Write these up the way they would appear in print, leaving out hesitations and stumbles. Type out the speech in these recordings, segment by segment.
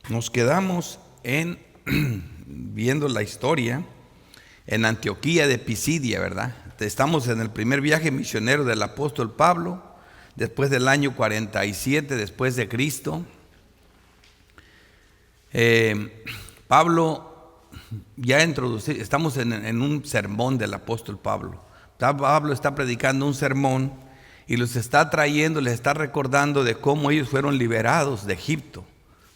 Nos quedamos en viendo la historia en Antioquía de Pisidia, ¿verdad? Estamos en el primer viaje misionero del apóstol Pablo, después del año 47 después de Cristo. Pablo ya introdució, estamos en un sermón del apóstol Pablo. Pablo está predicando un sermón y los está trayendo, les está recordando de cómo ellos fueron liberados de Egipto,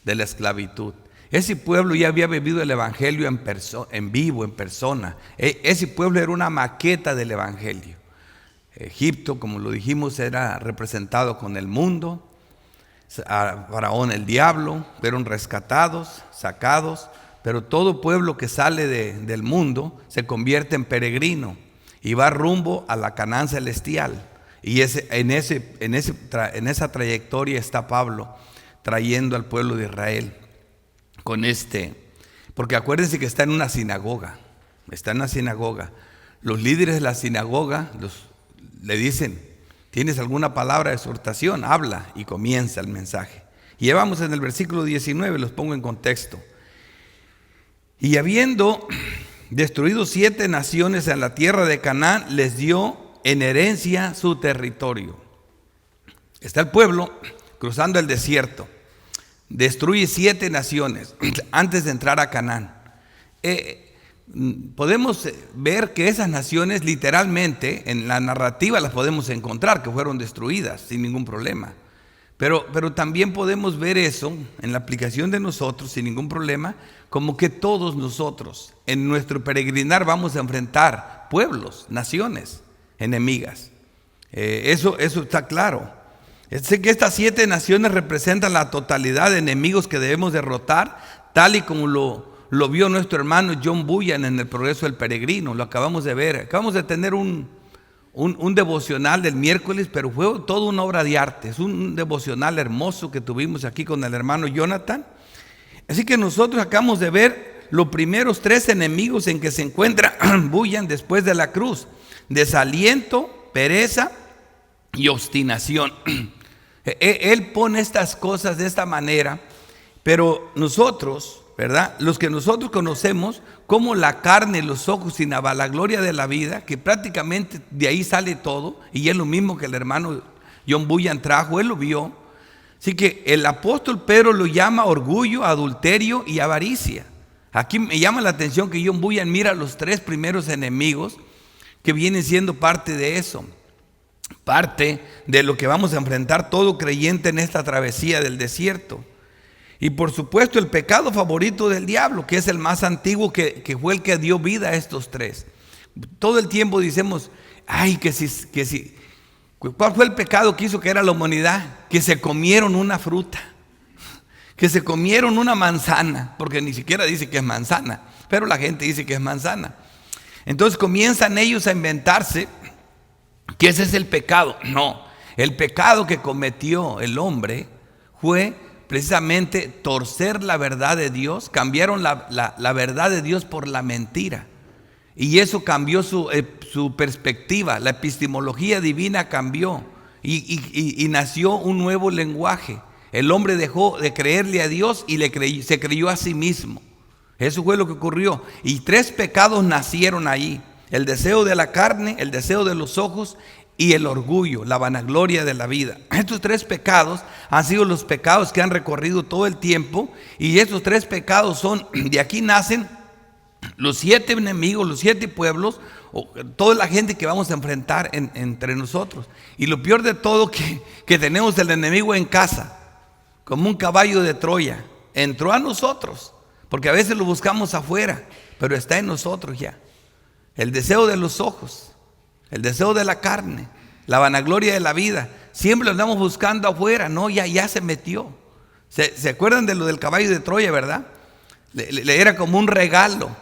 de la esclavitud. Ese pueblo ya había vivido el evangelio en vivo, en persona. Ese pueblo era una maqueta del evangelio. Egipto, como lo dijimos, era representado con el mundo. Faraón, el diablo, fueron rescatados, sacados. Pero todo pueblo que sale del mundo se convierte en peregrino y va rumbo a la Canaán celestial. Y en esa trayectoria está Pablo, trayendo al pueblo de Israel porque acuérdense que está en una sinagoga. Los líderes de la sinagoga le dicen: ¿tienes alguna palabra de exhortación? Habla, y comienza el mensaje. Y ya vamos en el versículo 19, los pongo en contexto. Y habiendo destruido 7 naciones en la tierra de Canaán, les dio en herencia su territorio. Está el pueblo cruzando el desierto. Destruye 7 naciones antes de entrar a Canaán. Podemos ver que esas naciones literalmente en la narrativa las podemos encontrar, que fueron destruidas sin ningún problema. Pero también podemos ver eso en la aplicación de nosotros sin ningún problema, como que todos nosotros en nuestro peregrinar vamos a enfrentar pueblos, naciones enemigas. Eso está claro. Sé que estas 7 naciones representan la totalidad de enemigos que debemos derrotar, tal y como lo vio nuestro hermano John Bunyan en el Progreso del Peregrino. Lo acabamos de ver. Acabamos de tener un devocional del miércoles, pero fue toda una obra de arte. Es un devocional hermoso que tuvimos aquí con el hermano Jonathan. Así que nosotros acabamos de ver los primeros 3 enemigos en que se encuentra Bunyan después de la cruz: desaliento, pereza y obstinación. Él pone estas cosas de esta manera, pero nosotros, ¿verdad? Los que nosotros conocemos como la carne, los ojos y la vanagloria de la vida, que prácticamente de ahí sale todo, y es lo mismo que el hermano John Bunyan trajo, él lo vio. Así que el apóstol Pedro lo llama orgullo, adulterio y avaricia. Aquí me llama la atención que John Bunyan mira los 3 primeros enemigos que vienen siendo parte de eso. Parte de lo que vamos a enfrentar todo creyente en esta travesía del desierto. Y por supuesto el pecado favorito del diablo, que es el más antiguo, que fue el que dio vida a estos 3. Todo el tiempo decimos: ay, que si. ¿Cuál fue el pecado que hizo que era la humanidad? Que se comieron una fruta, que se comieron una manzana, porque ni siquiera dice que es manzana, pero la gente dice que es manzana. Entonces comienzan ellos a inventarse que ese es el pecado. No, el pecado que cometió el hombre fue precisamente torcer la verdad de Dios. Cambiaron la verdad de Dios por la mentira, y eso cambió su perspectiva. La epistemología divina cambió y nació un nuevo lenguaje. El hombre dejó de creerle a Dios y se creyó a sí mismo. Eso fue lo que ocurrió, y 3 pecados nacieron ahí: el deseo de la carne, el deseo de los ojos y el orgullo, la vanagloria de la vida. Estos 3 pecados han sido los pecados que han recorrido todo el tiempo, y estos 3 pecados de aquí nacen los 7 enemigos, los 7 pueblos, toda la gente que vamos a enfrentar entre nosotros. Y lo peor de todo, que tenemos el enemigo en casa, como un caballo de Troya. Entró a nosotros, porque a veces lo buscamos afuera, pero está en nosotros ya. El deseo de los ojos, el deseo de la carne, la vanagloria de la vida, siempre lo andamos buscando afuera. No, ya se metió. ¿Se acuerdan de lo del caballo de Troya, verdad? Le era como un regalo,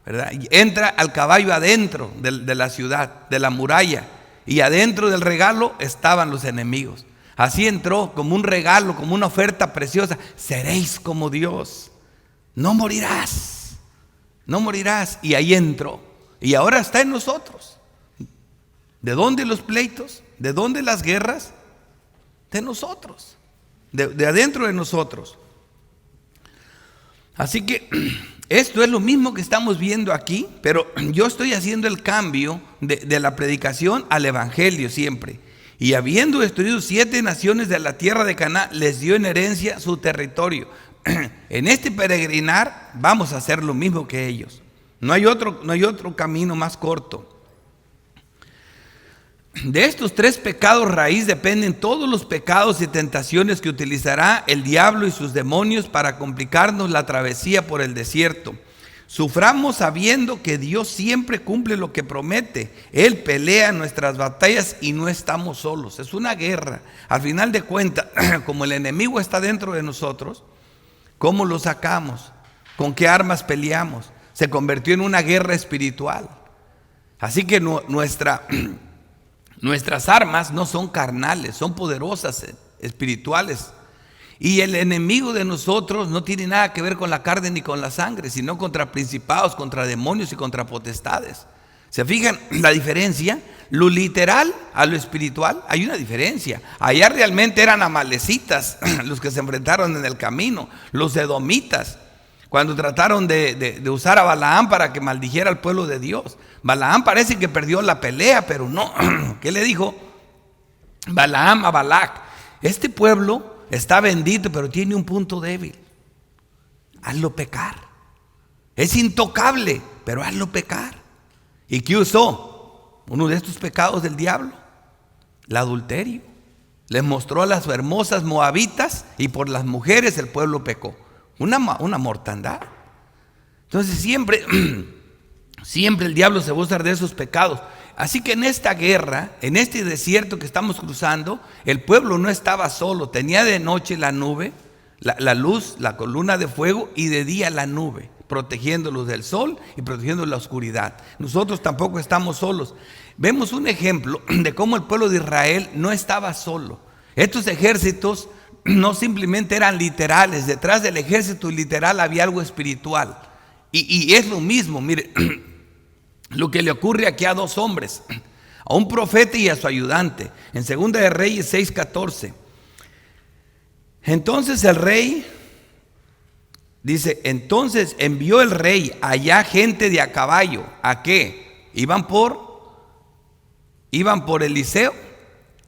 ¿verdad? Y entra al caballo adentro de la ciudad, de la muralla, y adentro del regalo estaban los enemigos. Así entró como un regalo, como una oferta preciosa: seréis como Dios, no morirás, no morirás. Y ahí entró, y ahora está en nosotros. ¿De dónde los pleitos? ¿De dónde las guerras? De nosotros, de adentro de nosotros. Así que esto es lo mismo que estamos viendo aquí, pero yo estoy haciendo el cambio de la predicación al evangelio siempre. Y habiendo destruido 7 naciones de la tierra de Canaán, les dio en herencia su territorio. En este peregrinar vamos a hacer lo mismo que ellos. No hay otro camino más corto. De estos 3 pecados raíz dependen todos los pecados y tentaciones que utilizará el diablo y sus demonios para complicarnos la travesía por el desierto. Suframos sabiendo que Dios siempre cumple lo que promete. Él pelea nuestras batallas y no estamos solos. Es una guerra. Al final de cuentas, como el enemigo está dentro de nosotros, ¿cómo lo sacamos? ¿Con qué armas peleamos? Se convirtió en una guerra espiritual. Así que nuestras armas no son carnales, son poderosas, espirituales. Y el enemigo de nosotros no tiene nada que ver con la carne ni con la sangre, sino contra principados, contra demonios y contra potestades. ¿Se fijan la diferencia? Lo literal a lo espiritual, hay una diferencia. Allá realmente eran amalecitas los que se enfrentaron en el camino, los edomitas, cuando trataron de usar a Balaam para que maldijera al pueblo de Dios. Balaam parece que perdió la pelea, pero no. ¿Qué le dijo Balaam a Balac? Este pueblo está bendito, pero tiene un punto débil. Hazlo pecar. Es intocable, pero hazlo pecar. ¿Y qué usó? Uno de estos pecados del diablo, el adulterio. Les mostró a las hermosas moabitas y por las mujeres el pueblo pecó. Una mortandad. Entonces siempre el diablo se va a usar de esos pecados. Así que en esta guerra, en este desierto que estamos cruzando, el pueblo no estaba solo. Tenía de noche la nube, la luz, la columna de fuego, y de día la nube, protegiéndolos del sol y protegiendo la oscuridad. Nosotros tampoco estamos solos. Vemos un ejemplo de cómo el pueblo de Israel no estaba solo. Estos ejércitos no simplemente eran literales. Detrás del ejército literal había algo espiritual. Y es lo mismo, mire, lo que le ocurre aquí a 2 hombres, a un profeta y a su ayudante, en 2 de Reyes 6:14. Entonces el rey, dice, entonces envió el rey allá gente de a caballo. ¿A qué? Iban por Eliseo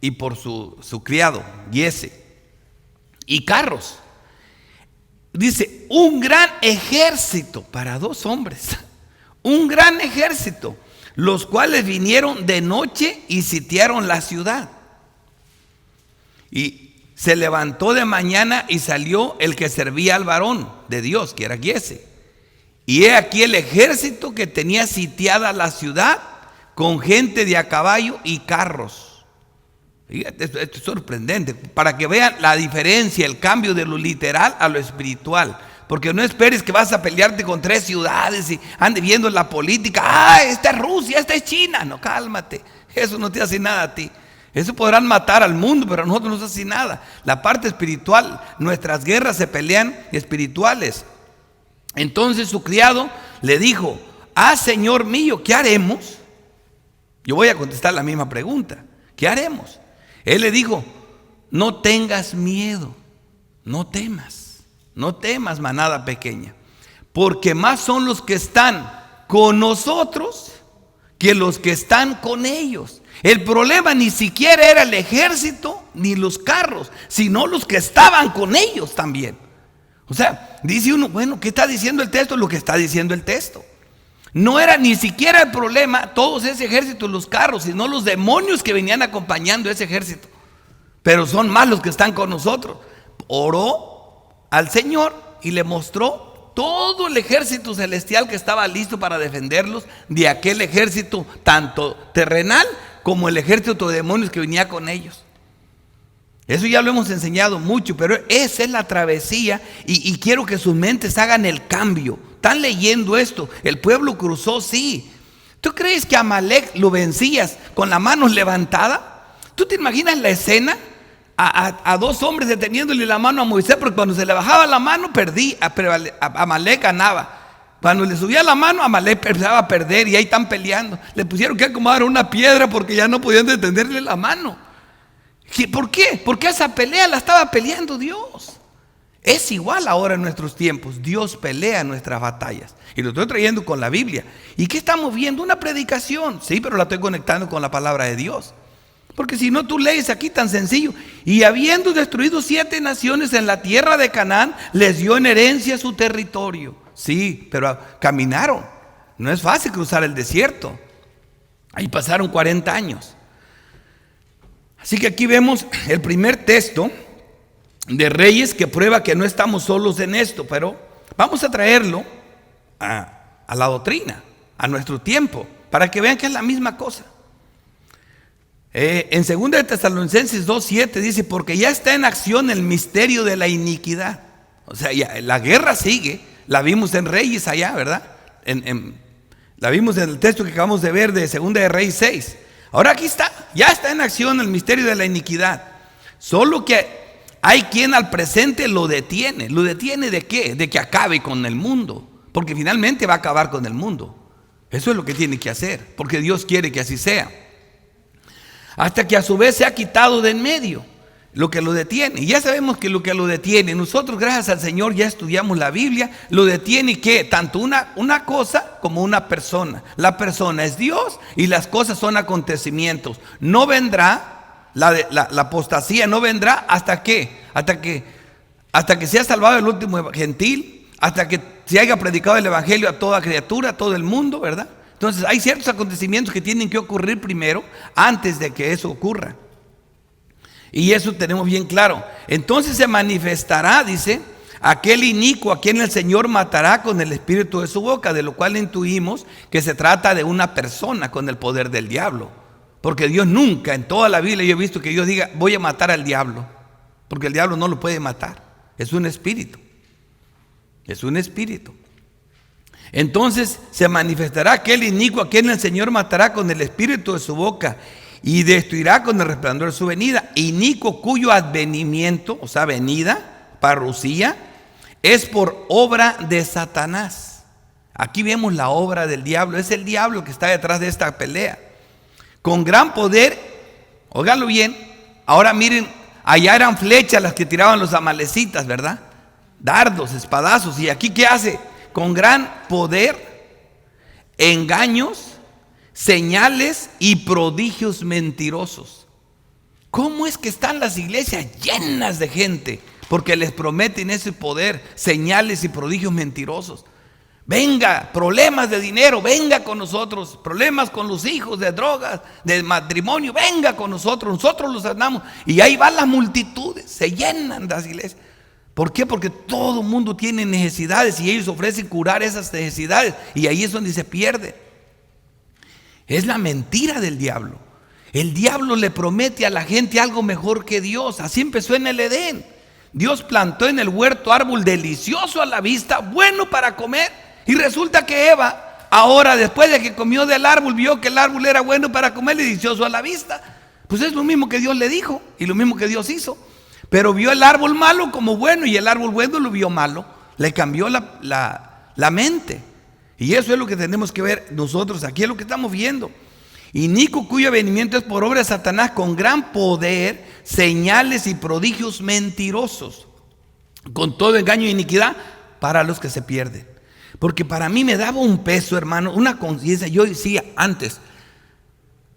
y por su criado, Giese, y carros. Dice, un gran ejército para 2 hombres. Un gran ejército, los cuales vinieron de noche y sitiaron la ciudad. Y se levantó de mañana y salió el que servía al varón de Dios, que era Giese. Y he aquí el ejército que tenía sitiada la ciudad con gente de a caballo y carros. Fíjate, esto es sorprendente, para que vean la diferencia, el cambio de lo literal a lo espiritual. Porque no esperes que vas a pelearte con 3 ciudades y ande viendo la política. ¡Ah, esta es Rusia, esta es China! No, cálmate, eso no te hace nada a ti. Eso podrán matar al mundo, pero a nosotros no nos hace nada. La parte espiritual, nuestras guerras se pelean espirituales. Entonces su criado le dijo, Señor mío, ¿qué haremos? Yo voy a contestar la misma pregunta. ¿Qué haremos? Él le dijo, no tengas miedo, no temas. No temas, manada pequeña, porque más son los que están con nosotros que los que están con ellos. El problema ni siquiera era el ejército ni los carros, sino los que estaban con ellos también. O sea, dice uno, bueno, ¿qué está diciendo el texto? Lo que está diciendo el texto. No era ni siquiera el problema todos ese ejército, los carros, sino los demonios que venían acompañando a ese ejército. Pero son más los que están con nosotros. Oró al Señor y le mostró todo el ejército celestial que estaba listo para defenderlos de aquel ejército tanto terrenal como el ejército de demonios que venía con ellos. Eso ya lo hemos enseñado mucho, pero esa es la travesía y quiero que sus mentes hagan el cambio. Están leyendo esto, el pueblo cruzó, sí. ¿Tú crees que a Amalek lo vencías con la mano levantada? ¿Tú te imaginas la escena? A 2 hombres deteniéndole la mano a Moisés, porque cuando se le bajaba la mano perdía, pero Amalek ganaba. Cuando le subía la mano, Amalek empezaba a perder y ahí están peleando. Le pusieron que acomodar una piedra porque ya no podían detenerle la mano. ¿Por qué? Porque esa pelea la estaba peleando Dios. Es igual ahora en nuestros tiempos. Dios pelea nuestras batallas. Y lo estoy trayendo con la Biblia. ¿Y qué estamos viendo? Una predicación. Sí, pero la estoy conectando con la palabra de Dios. Porque si no, tú lees aquí tan sencillo. Y habiendo destruido 7 naciones en la tierra de Canaán, les dio en herencia su territorio. Sí, pero caminaron. No es fácil cruzar el desierto. Ahí pasaron 40 años. Así que aquí vemos el primer texto de Reyes que prueba que no estamos solos en esto. Pero vamos a traerlo a la doctrina, a nuestro tiempo, para que vean que es la misma cosa. En 2 de Tesalonicenses 2:7 dice: porque ya está en acción el misterio de la iniquidad. O sea, ya, la guerra sigue. La vimos en Reyes allá, ¿verdad? La vimos en el texto que acabamos de ver de 2 de Reyes 6. Ahora aquí está, ya está en acción el misterio de la iniquidad. Solo que hay quien al presente lo detiene. ¿Lo detiene de qué? De que acabe con el mundo. Porque finalmente va a acabar con el mundo. Eso es lo que tiene que hacer, porque Dios quiere que así sea. Hasta que a su vez se ha quitado de en medio lo que lo detiene. Y ya sabemos que lo que lo detiene, nosotros gracias al Señor ya estudiamos la Biblia, lo detiene que tanto una cosa como una persona. La persona es Dios y las cosas son acontecimientos. No vendrá, la apostasía no vendrá hasta que sea salvado el último gentil, hasta que se haya predicado el evangelio a toda criatura, a todo el mundo, ¿verdad? Entonces hay ciertos acontecimientos que tienen que ocurrir primero antes de que eso ocurra. Y eso tenemos bien claro. Entonces se manifestará, dice, aquel inicuo a quien el Señor matará con el espíritu de su boca, de lo cual intuimos que se trata de una persona con el poder del diablo. Porque Dios nunca en toda la Biblia yo he visto que Dios diga: voy a matar al diablo. Porque el diablo no lo puede matar. Es un espíritu. Es un espíritu. Entonces se manifestará aquel inicuo a quien el Señor matará con el espíritu de su boca y destruirá con el resplandor de su venida. Inicuo cuyo advenimiento, o sea, venida, parrucía, es por obra de Satanás. Aquí vemos la obra del diablo. Es el diablo que está detrás de esta pelea. Con gran poder, óiganlo bien. Ahora miren, allá eran flechas las que tiraban los amalecitas, ¿verdad? Dardos, espadazos. ¿Y aquí qué hace? Con gran poder, engaños, señales y prodigios mentirosos. ¿Cómo es que están las iglesias llenas de gente? Porque les prometen ese poder, señales y prodigios mentirosos. Venga, problemas de dinero, venga con nosotros. Problemas con los hijos, de drogas, de matrimonio, venga con nosotros. Nosotros los sanamos. Y ahí van las multitudes, se llenan las iglesias. ¿Por qué? Porque todo el mundo tiene necesidades y ellos ofrecen curar esas necesidades. Y ahí es donde se pierde. Es la mentira del diablo. El diablo le promete a la gente algo mejor que Dios. Así empezó en el Edén. Dios plantó en el huerto árbol delicioso a la vista, bueno para comer. Y resulta que Eva, ahora después de que comió del árbol, vio que el árbol era bueno para comer y delicioso a la vista. Pues es lo mismo que Dios le dijo y lo mismo que Dios hizo. Pero vio el árbol malo como bueno y el árbol bueno lo vio malo. Le cambió la mente. Y eso es lo que tenemos que ver nosotros. Aquí es lo que estamos viendo. Inicuo cuyo venimiento es por obra de Satanás con gran poder, señales y prodigios mentirosos, con todo engaño e iniquidad para los que se pierden. Porque para mí me daba un peso, hermano, una conciencia. Yo decía antes,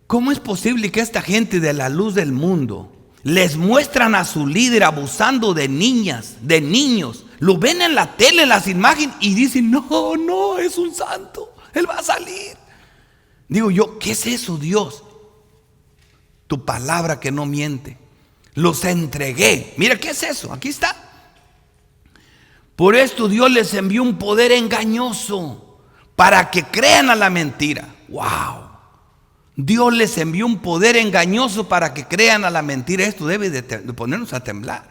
¿cómo es posible que esta gente de la luz del mundo les muestran a su líder abusando de niñas, de niños? Lo ven en la tele, en las imágenes y dicen: no, es un santo, él va a salir. Digo yo, ¿qué es eso, Dios? Tu palabra que no miente. Los entregué. Mira, ¿qué es eso? Aquí está. Por esto Dios les envió un poder engañoso para que crean a la mentira. ¡Wow! Dios les envió un poder engañoso para que crean a la mentira. Esto debe de ponernos a temblar.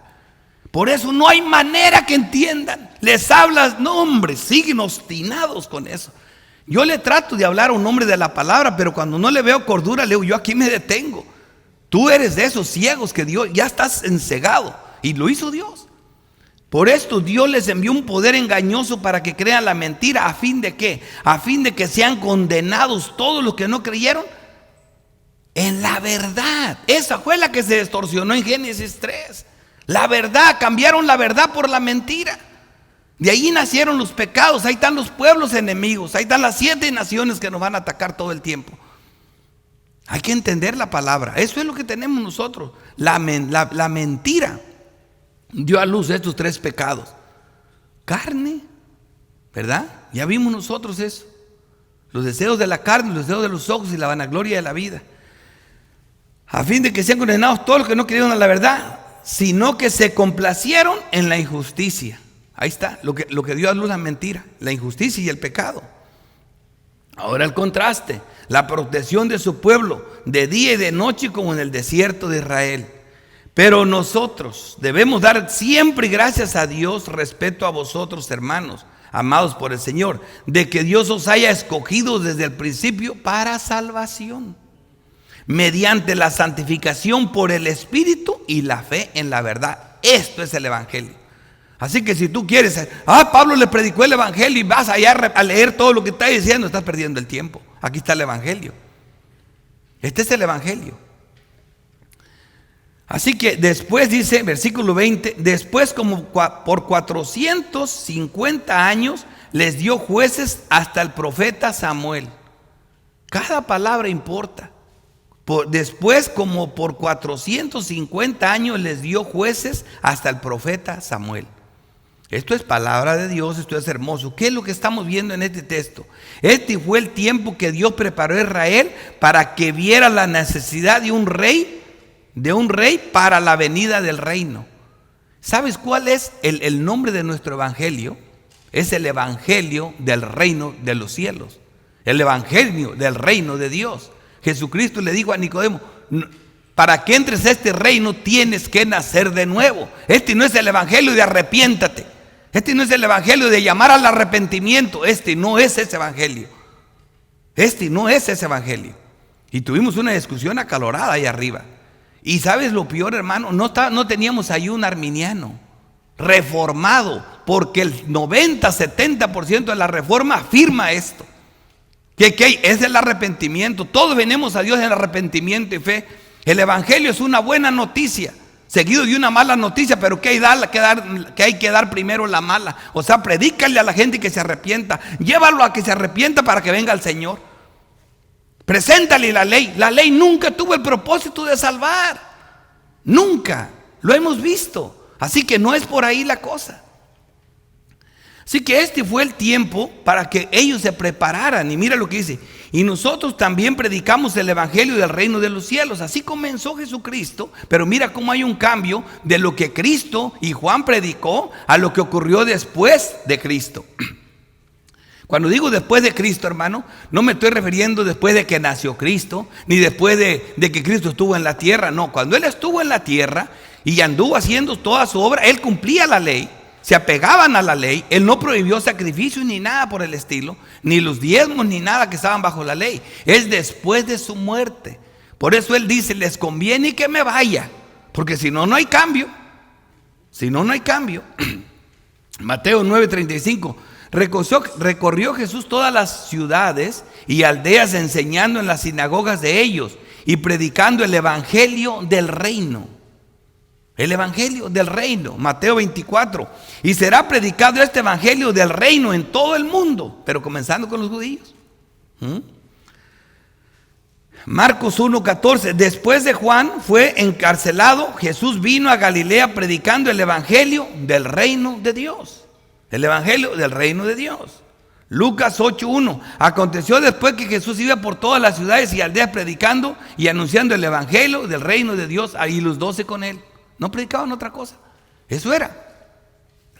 Por eso no hay manera que entiendan. Les hablas, no hombre, siguen obstinados con eso. Yo le trato de hablar a un hombre de la palabra, pero cuando no le veo cordura, le digo: yo aquí me detengo. Tú eres de esos ciegos que Dios, ya estás encegado. Y lo hizo Dios. Por esto Dios les envió un poder engañoso para que crean la mentira. ¿A fin de qué? A fin de que sean condenados todos los que no creyeron en la verdad. Esa fue la que se distorsionó en Génesis 3. La verdad, cambiaron la verdad por la mentira. De ahí nacieron los pecados, ahí están los pueblos enemigos, ahí están las 7 naciones que nos van a atacar todo el tiempo. Hay que entender la palabra, eso es lo que tenemos nosotros. La mentira dio a luz estos 3 pecados. Carne, ¿verdad? Ya vimos nosotros eso. Los deseos de la carne, los deseos de los ojos y la vanagloria de la vida. A fin de que sean condenados todos los que no creyeron a la verdad, sino que se complacieron en la injusticia. Ahí está, lo que dio a luz la mentira, la injusticia y el pecado. Ahora el contraste, la protección de su pueblo de día y de noche como en el desierto de Israel. Pero nosotros debemos dar siempre gracias a Dios respecto a vosotros, hermanos, amados por el Señor, de que Dios os haya escogido desde el principio para salvación, mediante la santificación por el Espíritu y la fe en la verdad. Esto es el Evangelio. Así que si tú quieres, Pablo le predicó el Evangelio y vas allá a leer todo lo que está diciendo, estás perdiendo el tiempo. Aquí está el Evangelio. Este es el Evangelio. Así que después dice, versículo 20, después como por 450 años les dio jueces hasta el profeta Samuel. Cada palabra importa. Después como por 450 años les dio jueces hasta el profeta Samuel. Esto es palabra de Dios, esto es hermoso. ¿Qué es lo que estamos viendo en este texto? Este fue el tiempo que Dios preparó a Israel para que viera la necesidad de un rey para la venida del reino. ¿Sabes cuál es el nombre de nuestro evangelio? Es el evangelio del reino de los cielos, el evangelio del reino de Dios. Jesucristo le dijo a Nicodemo: para que entres a este reino tienes que nacer de nuevo. Este no es el evangelio de arrepiéntate. Este no es el evangelio de llamar al arrepentimiento. Este no es ese evangelio. Este no es ese evangelio. Y tuvimos una discusión acalorada ahí arriba. Y ¿sabes lo peor, hermano? No teníamos ahí un arminiano reformado, porque el 90-70% de la reforma afirma esto. Que es el arrepentimiento. Todos venimos a Dios en arrepentimiento y fe. El evangelio es una buena noticia, seguido de una mala noticia, pero que hay que dar primero la mala. O sea, predícale a la gente que se arrepienta, llévalo a que se arrepienta para que venga el Señor. Preséntale la ley. La ley nunca tuvo el propósito de salvar, nunca, lo hemos visto. Así que no es por ahí la cosa. Así que este fue el tiempo para que ellos se prepararan. Y mira lo que dice: y nosotros también predicamos el evangelio del reino de los cielos. Así comenzó Jesucristo, pero mira cómo hay un cambio de lo que Cristo y Juan predicó a lo que ocurrió después de Cristo. Cuando digo después de Cristo, hermano, no me estoy refiriendo después de que nació Cristo, ni después de que Cristo estuvo en la tierra. No, cuando Él estuvo en la tierra y anduvo haciendo toda su obra, Él cumplía la ley. Se apegaban a la ley. Él no prohibió sacrificios ni nada por el estilo, ni los diezmos ni nada que estaban bajo la ley. Es después de su muerte. Por eso Él dice: les conviene que me vaya, porque si no, no hay cambio. Si no, no hay cambio. Mateo 9:35. Recorrió Jesús todas las ciudades y aldeas, enseñando en las sinagogas de ellos y predicando el evangelio del reino. El evangelio del reino, Mateo 24. Y será predicado este evangelio del reino en todo el mundo, pero comenzando con los judíos. Marcos 1:14. Después de Juan fue encarcelado, Jesús vino a Galilea predicando el evangelio del reino de Dios. El evangelio del reino de Dios. Lucas 8:1. Aconteció después que Jesús iba por todas las ciudades y aldeas predicando y anunciando el evangelio del reino de Dios, ahí los 12 con él. No predicaban otra cosa. Eso era.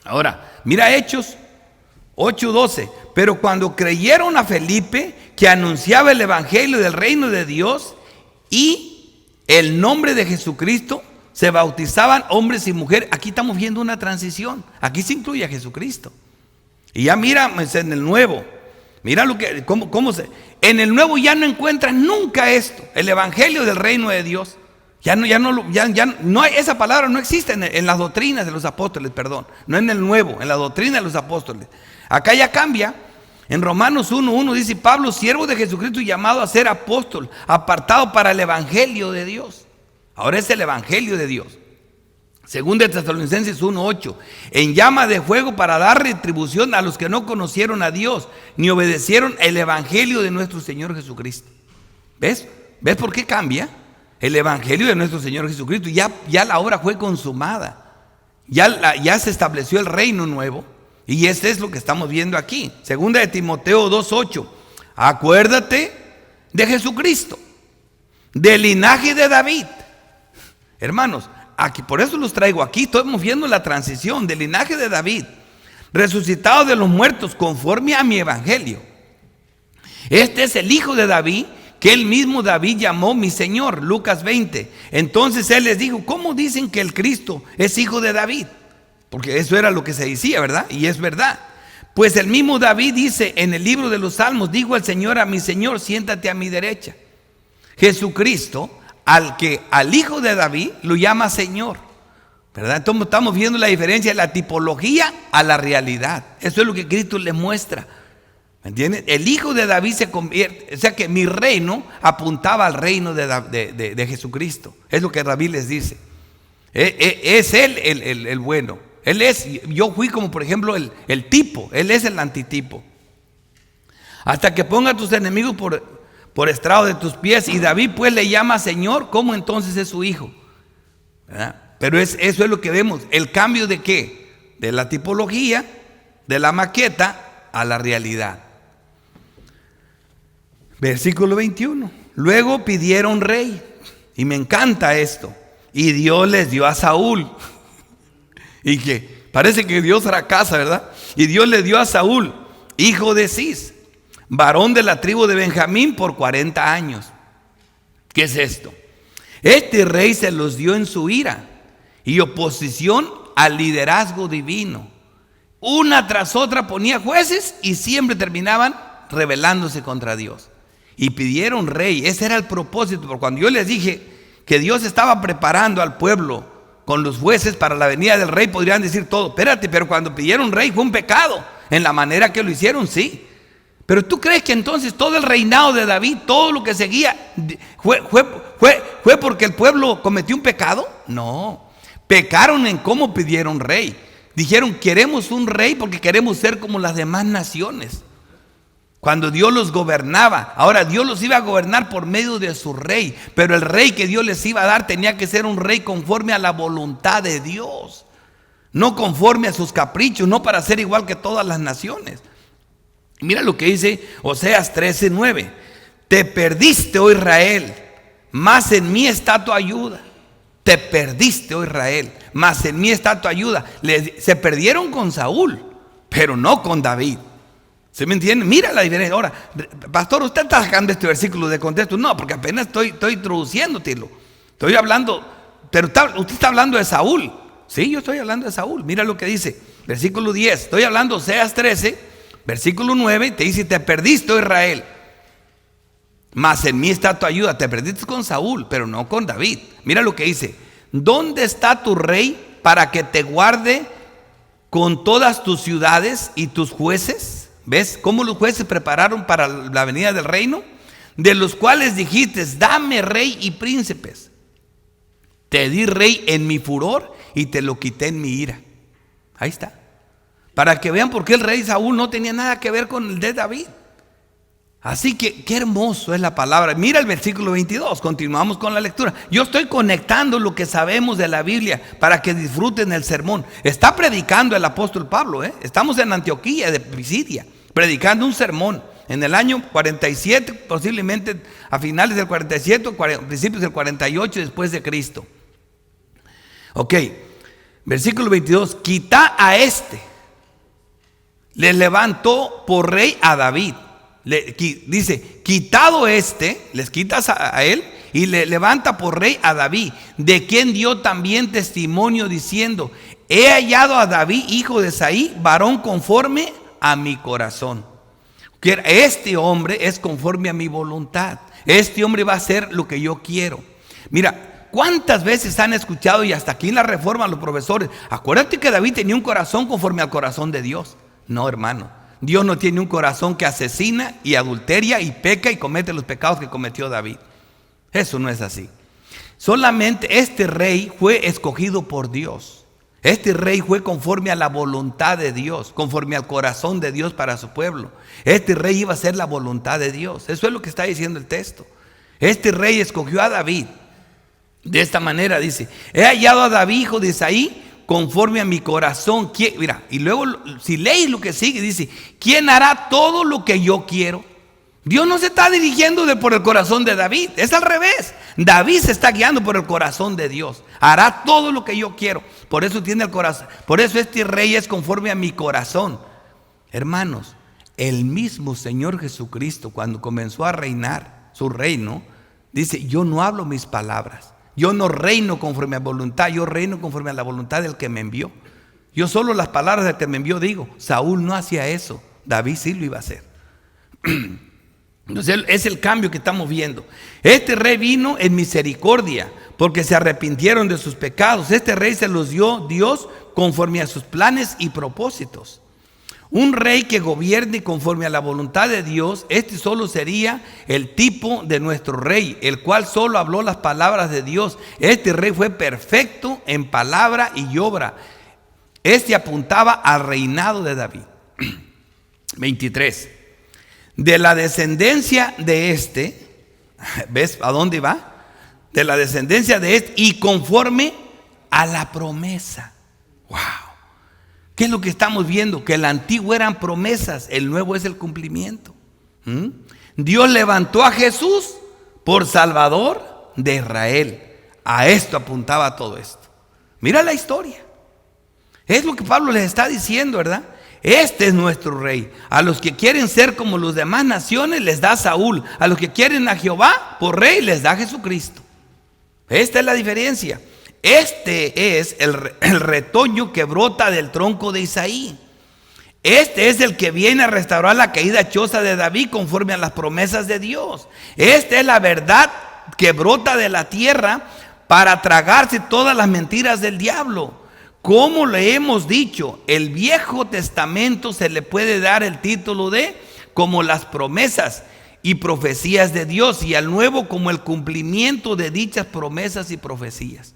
Ahora, mira Hechos 8:12. Pero cuando creyeron a Felipe, que anunciaba el evangelio del reino de Dios y el nombre de Jesucristo, se bautizaban hombres y mujeres. Aquí estamos viendo una transición. Aquí se incluye a Jesucristo. Y ya mira en el nuevo. Mira en el nuevo ya no encuentras nunca esto. El evangelio del reino de Dios. Ya no hay, esa palabra no existe en las doctrinas de los apóstoles, perdón. No en el nuevo, en la doctrina de los apóstoles. Acá ya cambia. En Romanos 1:1 dice: Pablo, siervo de Jesucristo y llamado a ser apóstol, apartado para el evangelio de Dios. Ahora es el evangelio de Dios. Segunda de Tesalonicenses 1:8, en llama de fuego para dar retribución a los que no conocieron a Dios, ni obedecieron el evangelio de nuestro Señor Jesucristo. ¿Ves? ¿Ves por qué cambia? El evangelio de nuestro Señor Jesucristo, ya la obra fue consumada, ya se estableció el reino nuevo, y este es lo que estamos viendo aquí. Segunda de Timoteo 2:8, acuérdate de Jesucristo, del linaje de David. Hermanos, aquí, por eso los traigo aquí, estamos viendo la transición del linaje de David, resucitado de los muertos conforme a mi evangelio. Este es el hijo de David, que él mismo David llamó mi Señor, Lucas 20. Entonces él les dijo, ¿cómo dicen que el Cristo es hijo de David? Porque eso era lo que se decía, ¿verdad? Y es verdad. Pues el mismo David dice en el libro de los Salmos, dijo el Señor a mi Señor, siéntate a mi derecha. Jesucristo, al hijo de David lo llama Señor, ¿verdad? Entonces estamos viendo la diferencia de la tipología a la realidad. Eso es lo que Cristo les muestra, ¿me entienden? El hijo de David se convierte, o sea que mi reino apuntaba al reino de Jesucristo. Es lo que David les dice. Es él el bueno. Él es, yo fui como por ejemplo el tipo, él es el antitipo. Hasta que ponga a tus enemigos por estrado de tus pies, y David pues le llama Señor, ¿cómo entonces es su hijo? ¿Verdad? Pero eso es lo que vemos, el cambio de qué, de la tipología, de la maqueta a la realidad. Versículo 21, luego pidieron rey, y me encanta esto, y Dios les dio a Saúl, y que parece que Dios fracasa, ¿verdad? Y Dios le dio a Saúl, hijo de Cis, varón de la tribu de Benjamín, por 40 años. ¿Qué es esto? Este rey se los dio en su ira y oposición al liderazgo divino. Una tras otra ponía jueces y siempre terminaban rebelándose contra Dios. Y pidieron rey, ese era el propósito. Porque cuando yo les dije que Dios estaba preparando al pueblo con los jueces para la venida del rey, podrían decir todo, espérate, pero cuando pidieron rey fue un pecado. En la manera que lo hicieron, sí. Pero ¿tú crees que entonces todo el reinado de David, todo lo que seguía, fue porque el pueblo cometió un pecado? No, pecaron en cómo pidieron rey. Dijeron, queremos un rey porque queremos ser como las demás naciones. Cuando Dios los gobernaba, ahora Dios los iba a gobernar por medio de su rey, pero el rey que Dios les iba a dar tenía que ser un rey conforme a la voluntad de Dios, no conforme a sus caprichos, no para ser igual que todas las naciones. Mira lo que dice Oseas 13:9. Te perdiste, oh Israel, mas en mí está tu ayuda. Te perdiste, oh Israel, mas en mí está tu ayuda. Se perdieron con Saúl, pero no con David. ¿Se me entiende? Mira la diferencia. Ahora, pastor, ¿usted está sacando este versículo de contexto? No, porque apenas estoy introduciéndotelo. Estoy hablando, pero usted está hablando de Saúl. Sí, yo estoy hablando de Saúl. Mira lo que dice, versículo 10. Estoy hablando de Oseas 13. Versículo 9 te dice, te perdiste, oh Israel, mas en mí está tu ayuda. Te perdiste con Saúl, pero no con David. Mira lo que dice, ¿dónde está tu rey para que te guarde con todas tus ciudades y tus jueces? ¿Ves cómo los jueces prepararon para la venida del reino? De los cuales dijiste, dame rey y príncipes. Te di rey en mi furor y te lo quité en mi ira. Ahí está. Para que vean por qué el rey Saúl no tenía nada que ver con el de David. Así que qué hermoso es la palabra. Mira el versículo 22, continuamos con la lectura. Yo estoy conectando lo que sabemos de la Biblia para que disfruten el sermón. Está predicando el apóstol Pablo, Estamos en Antioquía de Pisidia, predicando un sermón en el año 47, posiblemente a finales del 47, principios del 48 después de Cristo. Ok, versículo 22, quita a este. Le levantó por rey a David. Dice, quitado este, les quitas a él y le levanta por rey a David, de quien dio también testimonio diciendo, he hallado a David, hijo de Isaí, varón conforme a mi corazón. Que este hombre es conforme a mi voluntad. Este hombre va a hacer lo que yo quiero. Mira, ¿cuántas veces han escuchado, y hasta aquí en la Reforma los profesores, acuérdate que David tenía un corazón conforme al corazón de Dios? No, hermano, Dios no tiene un corazón que asesina y adulteria y peca y comete los pecados que cometió David. Eso no es así. Solamente este rey fue escogido por Dios. Este rey fue conforme a la voluntad de Dios, conforme al corazón de Dios para su pueblo. Este rey iba a ser la voluntad de Dios. Eso es lo que está diciendo el texto. Este rey escogió a David. De esta manera dice: he hallado a David, hijo de Isaí, conforme a mi corazón. Mira, y luego si lees lo que sigue, dice: ¿quién hará todo lo que yo quiero? Dios no se está dirigiendo por el corazón de David, es al revés. David se está guiando por el corazón de Dios. Hará todo lo que yo quiero. Por eso tiene el corazón. Por eso este rey es conforme a mi corazón. Hermanos, el mismo Señor Jesucristo, cuando comenzó a reinar su reino, dice: yo no hablo mis palabras, yo no reino conforme a voluntad, yo reino conforme a la voluntad del que me envió. Yo solo las palabras del que me envió digo. Saúl no hacía eso, David sí lo iba a hacer. Entonces es el cambio que estamos viendo. Este rey vino en misericordia, porque se arrepintieron de sus pecados. Este rey se los dio Dios conforme a sus planes y propósitos. Un rey que gobierne conforme a la voluntad de Dios, este solo sería el tipo de nuestro rey, el cual solo habló las palabras de Dios. Este rey fue perfecto en palabra y obra. Este apuntaba al reinado de David. 23. De la descendencia de este, ¿ves a dónde va? De la descendencia de este, y conforme a la promesa. ¡Wow! ¿Qué es lo que estamos viendo? Que el antiguo eran promesas, el nuevo es el cumplimiento. Dios levantó a Jesús por Salvador de Israel. A esto apuntaba todo esto. Mira la historia. Es lo que Pablo les está diciendo, ¿verdad? Este es nuestro rey. A los que quieren ser como las demás naciones les da Saúl. A los que quieren a Jehová por rey les da Jesucristo. Esta es la diferencia. Este es el retoño que brota del tronco de Isaí. Este es el que viene a restaurar la caída choza de David conforme a las promesas de Dios. Esta es la verdad que brota de la tierra para tragarse todas las mentiras del diablo. Como le hemos dicho, el Viejo Testamento se le puede dar el título de como las promesas y profecías de Dios, y al Nuevo como el cumplimiento de dichas promesas y profecías.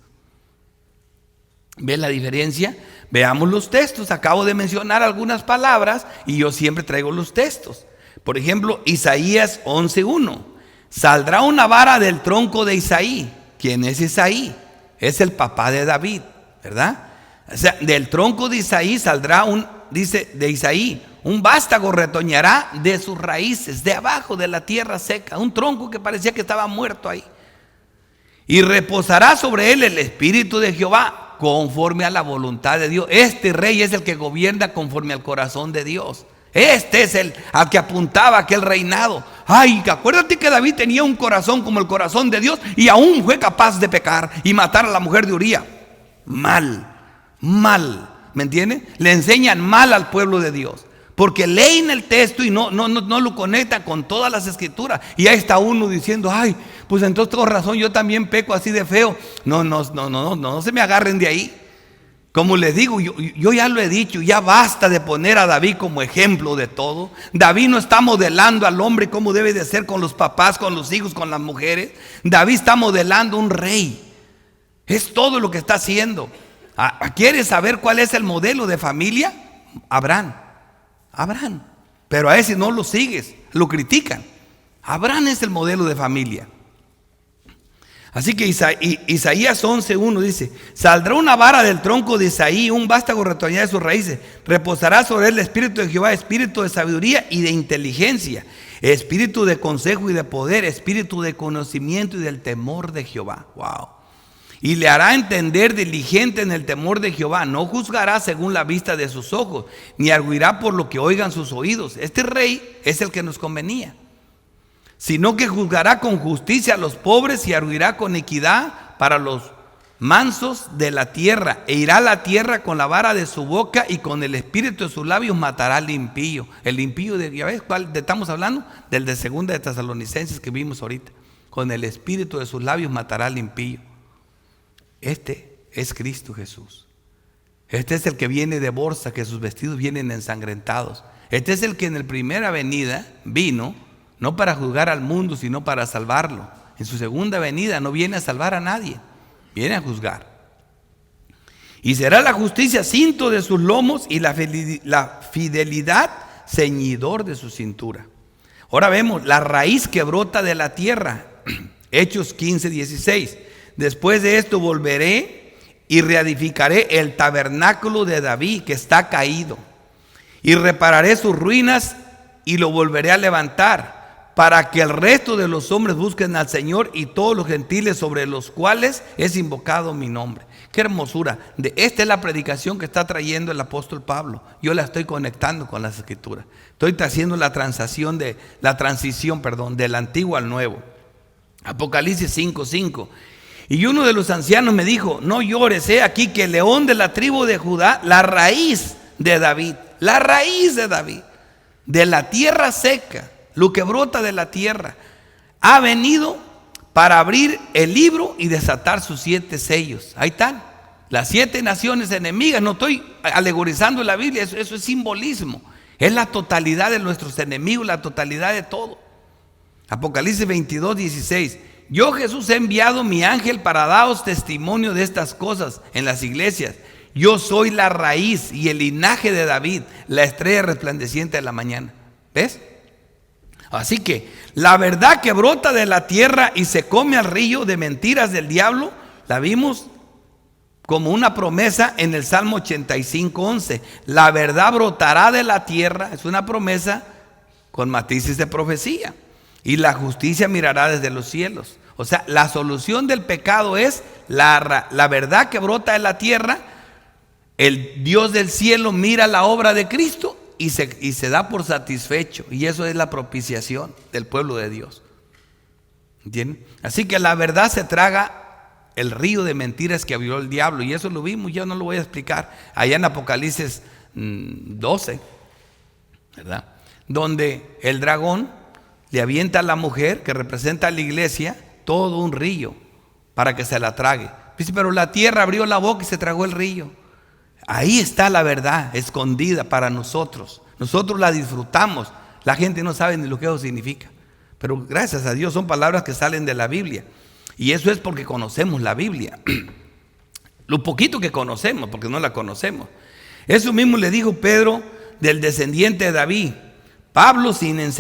¿Ven la diferencia? Veamos los textos. Acabo de mencionar algunas palabras y yo siempre traigo los textos. Por ejemplo, Isaías 11:1. Saldrá una vara del tronco de Isaí. ¿Quién es Isaí? Es el papá de David, ¿verdad? O sea, del tronco de Isaí saldrá dice de Isaí, un vástago retoñará de sus raíces, de abajo de la tierra seca. Un tronco que parecía que estaba muerto ahí. Y reposará sobre él el espíritu de Jehová, conforme a la voluntad de Dios. Este rey es el que gobierna conforme al corazón de Dios. Este es el al que apuntaba aquel reinado. Ay, acuérdate que David tenía un corazón como el corazón de Dios, y aún fue capaz de pecar y matar a la mujer de Uría. Mal, ¿me entienden? Le enseñan mal al pueblo de Dios, porque leen el texto y no lo conectan con todas las escrituras. Y ahí está uno diciendo: ay, pues entonces tengo razón, yo también peco así de feo. No se me agarren de ahí. Como les digo, yo ya lo he dicho, ya basta de poner a David como ejemplo de todo. David no está modelando al hombre cómo debe de ser con los papás, con los hijos, con las mujeres. David está modelando un rey. Es todo lo que está haciendo. ¿Quieres saber cuál es el modelo de familia? Abraham. Pero a ese no lo sigues, lo critican. Abraham es el modelo de familia. Así que Isaías 11:1 dice: saldrá una vara del tronco de Isaí, un vástago retoñará de sus raíces. Reposará sobre él el espíritu de Jehová, espíritu de sabiduría y de inteligencia, espíritu de consejo y de poder, espíritu de conocimiento y del temor de Jehová. Wow. Y le hará entender diligente en el temor de Jehová. No juzgará según la vista de sus ojos, ni arguirá por lo que oigan sus oídos. Este rey es el que nos convenía. Sino que juzgará con justicia a los pobres y arguirá con equidad para los mansos de la tierra. E irá a la tierra con la vara de su boca, y con el espíritu de sus labios matará al impío. El impío, ¿ya ves cuál estamos hablando? Del de Segunda de Tesalonicenses que vimos ahorita. Con el espíritu de sus labios matará al impío. Este es Cristo Jesús. Este es el que viene de bolsa, que sus vestidos vienen ensangrentados. Este es el que en la primera venida vino, no para juzgar al mundo, sino para salvarlo. En su segunda venida no viene a salvar a nadie, viene a juzgar. Y será la justicia cinto de sus lomos y la fidelidad ceñidor de su cintura. Ahora vemos la raíz que brota de la tierra. Hechos 15:16. Después de esto volveré y reedificaré el tabernáculo de David que está caído, y repararé sus ruinas y lo volveré a levantar, para que el resto de los hombres busquen al Señor y todos los gentiles sobre los cuales es invocado mi nombre. Qué hermosura. Esta es la predicación que está trayendo el apóstol Pablo. Yo la estoy conectando con las escrituras. Estoy haciendo la transición del antiguo al nuevo. Apocalipsis 5:5. Y uno de los ancianos me dijo: no llores, he aquí que el león de la tribu de Judá, la raíz de David, de la tierra seca, lo que brota de la tierra, ha venido para abrir el libro y desatar sus 7 sellos. Ahí están, las 7 naciones enemigas. No estoy alegorizando la Biblia, eso es simbolismo. Es la totalidad de nuestros enemigos, la totalidad de todo. Apocalipsis 22:16. Yo, Jesús, he enviado mi ángel para daros testimonio de estas cosas en las iglesias. Yo soy la raíz y el linaje de David, la estrella resplandeciente de la mañana. ¿Ves? Así que la verdad que brota de la tierra y se come al río de mentiras del diablo, la vimos como una promesa en el Salmo 85:11. La verdad brotará de la tierra, es una promesa con matices de profecía. Y la justicia mirará desde los cielos. O sea, la solución del pecado es la verdad que brota de la tierra. El Dios del cielo mira la obra de Cristo y se da por satisfecho. Y eso es la propiciación del pueblo de Dios. ¿Entienden? Así que la verdad se traga el río de mentiras que abrió el diablo. Y eso lo vimos, ya no lo voy a explicar. Allá en Apocalipsis 12, ¿verdad? Donde el dragón le avienta a la mujer que representa a la iglesia todo un río para que se la trague. Dice, pero la tierra abrió la boca y se tragó el río. Ahí está la verdad escondida para nosotros. Nosotros la disfrutamos. La gente no sabe ni lo que eso significa. Pero gracias a Dios son palabras que salen de la Biblia. Y eso es porque conocemos la Biblia. Lo poquito que conocemos, porque no la conocemos. Eso mismo le dijo Pedro del descendiente de David. Pablo, sin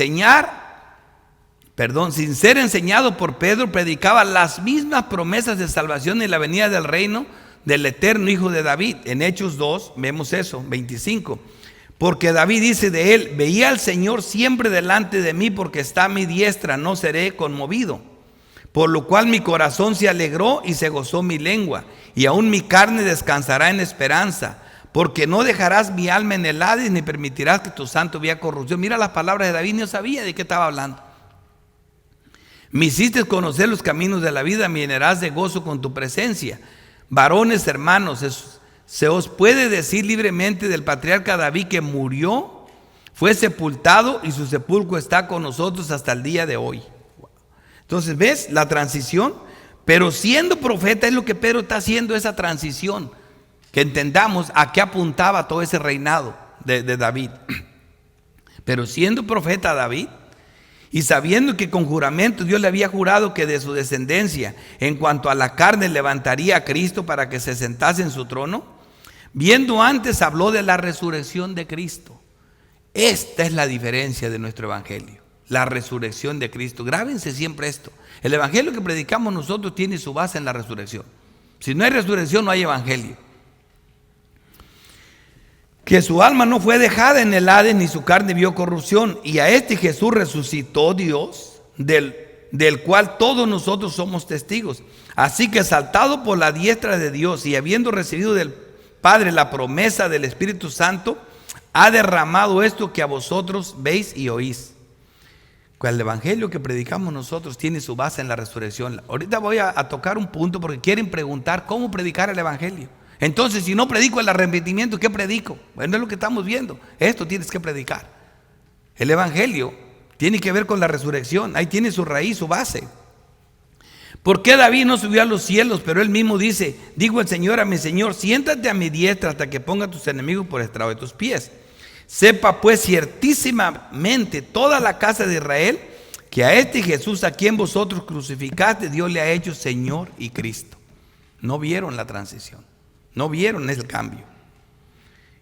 ser enseñado por Pedro, predicaba las mismas promesas de salvación y la venida del reino del eterno Hijo de David. En Hechos 2 vemos eso, 25. Porque David dice de él: veía al Señor siempre delante de mí, porque está a mi diestra, no seré conmovido. Por lo cual mi corazón se alegró y se gozó mi lengua, y aún mi carne descansará en esperanza. Porque no dejarás mi alma en el Hades, ni permitirás que tu santo vea corrupción. Mira las palabras de David, no sabía de qué estaba hablando. Me hiciste conocer los caminos de la vida, me llenarás de gozo con tu presencia. Varones, hermanos, se os puede decir libremente del patriarca David que murió, fue sepultado y su sepulcro está con nosotros hasta el día de hoy. Entonces, ¿ves la transición? Pero siendo profeta, es lo que Pedro está haciendo, esa transición. Que entendamos a qué apuntaba todo ese reinado de David. Pero siendo profeta David, y sabiendo que con juramento Dios le había jurado que de su descendencia, en cuanto a la carne, levantaría a Cristo para que se sentase en su trono, viendo antes habló de la resurrección de Cristo. Esta es la diferencia de nuestro evangelio, la resurrección de Cristo. Grábense siempre esto: el evangelio que predicamos nosotros tiene su base en la resurrección. Si no hay resurrección, no hay evangelio. Que su alma no fue dejada en el Hades, ni su carne vio corrupción. Y a este Jesús resucitó Dios, del cual todos nosotros somos testigos. Así que, saltado por la diestra de Dios y habiendo recibido del Padre la promesa del Espíritu Santo, ha derramado esto que a vosotros veis y oís. El evangelio que predicamos nosotros tiene su base en la resurrección. Ahorita voy a tocar un punto porque quieren preguntar cómo predicar el evangelio. Entonces, si no predico el arrepentimiento, ¿qué predico? Bueno, es lo que estamos viendo. Esto tienes que predicar. El evangelio tiene que ver con la resurrección. Ahí tiene su raíz, su base. ¿Por qué David no subió a los cielos? Pero él mismo dice: dijo el Señor a mi Señor: siéntate a mi diestra hasta que ponga a tus enemigos por estrado de tus pies. Sepa pues ciertísimamente toda la casa de Israel que a este Jesús a quien vosotros crucificaste, Dios le ha hecho Señor y Cristo. No vieron la transición, no vieron el cambio.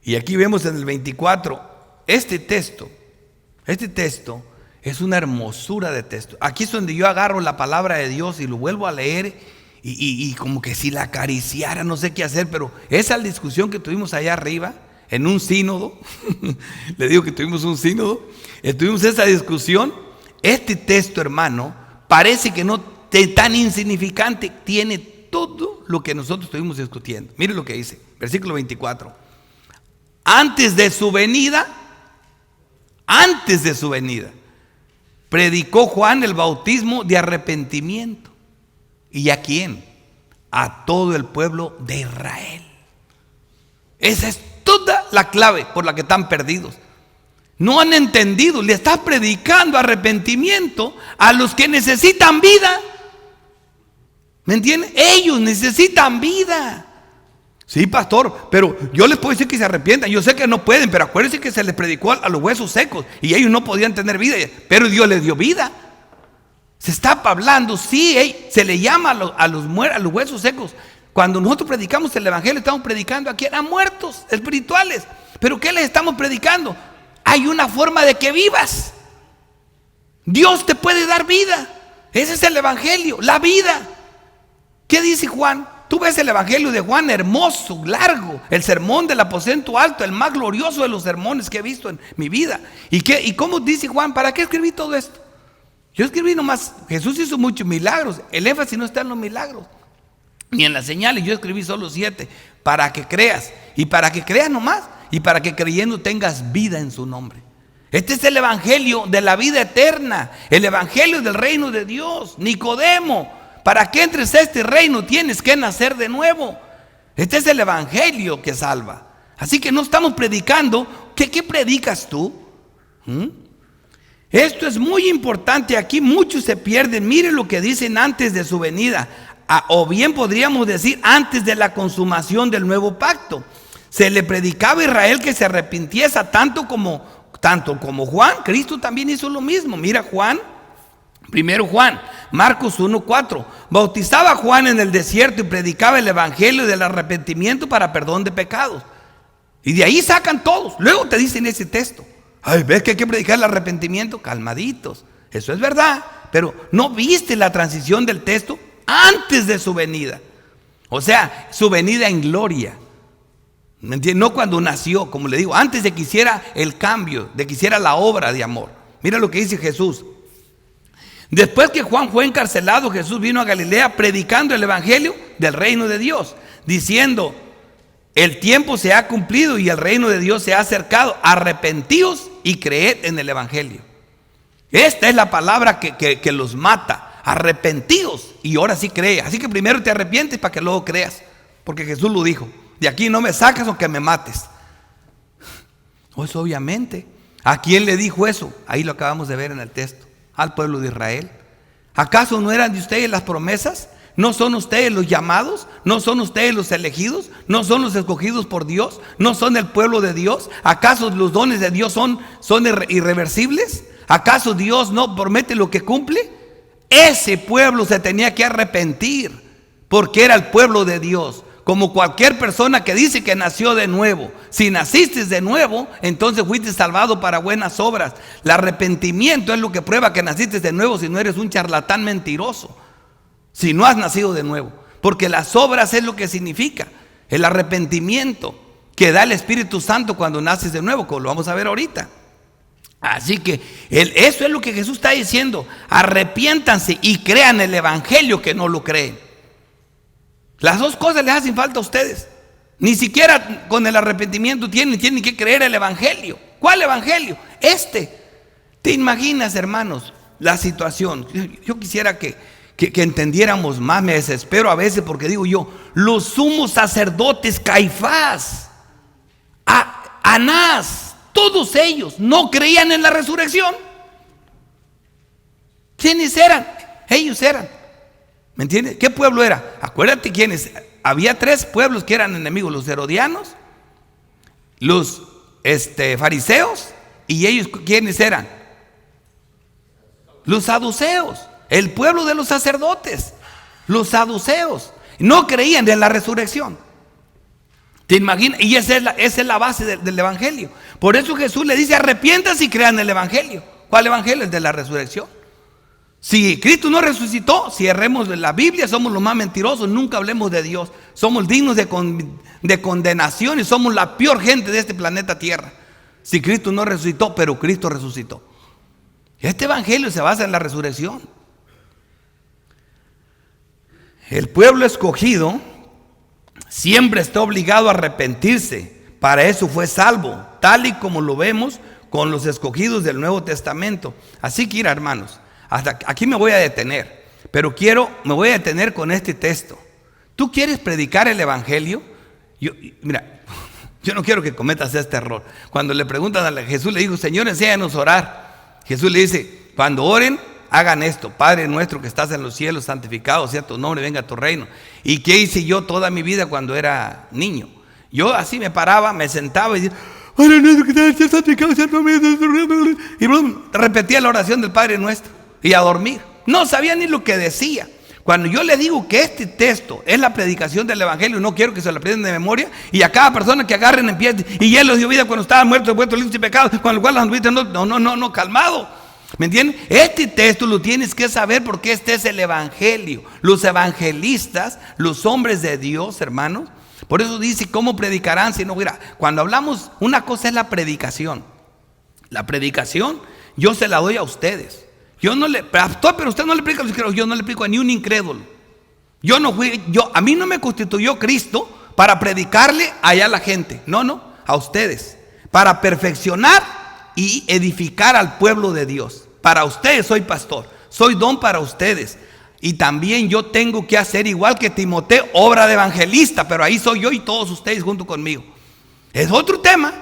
Y aquí vemos en el 24, este texto es una hermosura de texto. Aquí es donde yo agarro la palabra de Dios y lo vuelvo a leer y como que si la acariciara, no sé qué hacer, pero esa discusión que tuvimos allá arriba, en un sínodo, le digo que tuvimos un sínodo, tuvimos esa discusión. Este texto, hermano, parece que no es tan insignificante, tiene todo lo que nosotros estuvimos discutiendo. Mire lo que dice, versículo 24. Antes de su venida, predicó Juan el bautismo de arrepentimiento. ¿Y a quién? A todo el pueblo de Israel. Esa es toda la clave por la que están perdidos. No han entendido, le está predicando arrepentimiento a los que necesitan vida. ¿Me entienden? Ellos necesitan vida. Sí, pastor, pero yo les puedo decir que se arrepientan. Yo sé que no pueden, pero acuérdense que se les predicó a los huesos secos y ellos no podían tener vida, pero Dios les dio vida. Se está hablando, sí, se le llama a los huesos secos. Cuando nosotros predicamos el evangelio, estamos predicando aquí a muertos espirituales. ¿Pero qué les estamos predicando? Hay una forma de que vivas. Dios te puede dar vida. Ese es el evangelio, la vida. ¿Qué dice Juan? Tú ves el evangelio de Juan, hermoso, largo, el sermón del aposento alto, el más glorioso de los sermones que he visto en mi vida. ¿Y cómo dice Juan? ¿Para qué escribí todo esto? Yo escribí nomás, Jesús hizo muchos milagros, el énfasis no está en los milagros, ni en las señales, yo escribí solo 7, para que creas, y para que creas nomás, y para que creyendo tengas vida en su nombre. Este es el evangelio de la vida eterna, el evangelio del reino de Dios. Nicodemo, para que entres a este reino tienes que nacer de nuevo. Este es el evangelio que salva. Así que no estamos predicando. ¿Qué predicas tú? Esto es muy importante. Aquí muchos se pierden. Miren lo que dicen antes de su venida. O bien podríamos decir antes de la consumación del nuevo pacto. Se le predicaba a Israel que se arrepintiese tanto como Juan. Cristo también hizo lo mismo. Mira Juan, primero Juan, Marcos 1:4. Bautizaba a Juan en el desierto y predicaba el evangelio del arrepentimiento para perdón de pecados. Y de ahí sacan todos. Luego te dicen ese texto. Ay, ¿ves que hay que predicar el arrepentimiento? Calmaditos. Eso es verdad. Pero ¿no viste la transición del texto? Antes de su venida. O sea, su venida en gloria. ¿Me entiendes? No cuando nació, como le digo, antes de que hiciera el cambio, de que hiciera la obra de amor. Mira lo que dice Jesús. Después que Juan fue encarcelado, Jesús vino a Galilea predicando el evangelio del reino de Dios, diciendo: el tiempo se ha cumplido y el reino de Dios se ha acercado. Arrepentíos y creed en el evangelio. Esta es la palabra que los mata. Arrepentíos y ahora sí cree. Así que primero te arrepientes para que luego creas, porque Jesús lo dijo: de aquí no me sacas aunque me mates. Pues obviamente. ¿A quién le dijo eso? Ahí lo acabamos de ver en el texto. Al pueblo de Israel. ¿Acaso no eran de ustedes las promesas? ¿No son ustedes los llamados? ¿No son ustedes los elegidos? ¿No son los escogidos por Dios? ¿No son el pueblo de Dios? ¿Acaso los dones de Dios son irreversibles? ¿Acaso Dios no promete lo que cumple? Ese pueblo se tenía que arrepentir porque era el pueblo de Dios. Como cualquier persona que dice que nació de nuevo. Si naciste de nuevo, entonces fuiste salvado para buenas obras. El arrepentimiento es lo que prueba que naciste de nuevo, si no eres un charlatán mentiroso. Si no has nacido de nuevo. Porque las obras es lo que significa el arrepentimiento que da el Espíritu Santo cuando naces de nuevo, como lo vamos a ver ahorita. Así que eso es lo que Jesús está diciendo. Arrepiéntanse y crean el evangelio que no lo creen. Las dos cosas les hacen falta a ustedes. Ni siquiera con el arrepentimiento tienen que creer el evangelio. ¿Cuál evangelio? ¿Te imaginas, hermanos, la situación? Yo quisiera que entendiéramos más. Me desespero a veces porque digo yo, los sumos sacerdotes, Caifás, Anás, todos ellos no creían en la resurrección. ¿Quiénes eran? Ellos eran. ¿Me entiendes? ¿Qué pueblo era? Acuérdate quiénes. Había 3 pueblos que eran enemigos: los herodianos, los fariseos, y ellos ¿quiénes eran? Los saduceos, el pueblo de los sacerdotes, los saduceos, no creían en la resurrección. ¿Te imaginas? Y esa es la base del evangelio. Por eso Jesús le dice: arrepiéntanse y crean el evangelio. ¿Cuál evangelio? El de la resurrección. Si Cristo no resucitó, si erremos de la Biblia, somos los más mentirosos, nunca hablemos de Dios. Somos dignos de condenación y somos la peor gente de este planeta Tierra. Si Cristo no resucitó, pero Cristo resucitó. Este evangelio se basa en la resurrección. El pueblo escogido siempre está obligado a arrepentirse. Para eso fue salvo, tal y como lo vemos con los escogidos del Nuevo Testamento. Así que, hermanos, hasta aquí me voy a detener, pero me voy a detener con este texto. ¿Tú quieres predicar el evangelio? Mira, yo no quiero que cometas este error. Cuando le preguntan a Jesús, le dijo: Señor, enséñanos a orar. Jesús le dice: cuando oren, hagan esto: Padre nuestro que estás en los cielos, santificado sea tu nombre, venga tu reino. ¿Y qué hice yo toda mi vida cuando era niño? Yo así me paraba, me sentaba y decía: Padre nuestro que estás en los cielos, santificado sea tu nombre. Y repetía la oración del Padre nuestro y a dormir. No sabía ni lo que decía. Cuando yo le digo que este texto es la predicación del evangelio, no quiero que se lo aprendan de memoria, y a cada persona que agarren empiece: y él los dio vida cuando estaban muertos, vuestros libros y pecados, con lo cual las anduviste. No, calmado. ¿Me entienden? Este texto lo tienes que saber porque este es el evangelio. Los evangelistas, los hombres de Dios, hermanos, por eso dice: ¿cómo predicarán si no? Mira, cuando hablamos, una cosa es la predicación. La predicación yo se la doy a ustedes. Yo no le, pastor, pero usted no le predica a los incrédulos. Yo no le predico a ni un incrédulo. A mí no me constituyó Cristo para predicarle allá a la gente. No, a ustedes. Para perfeccionar y edificar al pueblo de Dios. Para ustedes soy pastor. Soy don para ustedes. Y también yo tengo que hacer, igual que Timoteo, obra de evangelista. Pero ahí soy yo y todos ustedes junto conmigo. Es otro tema.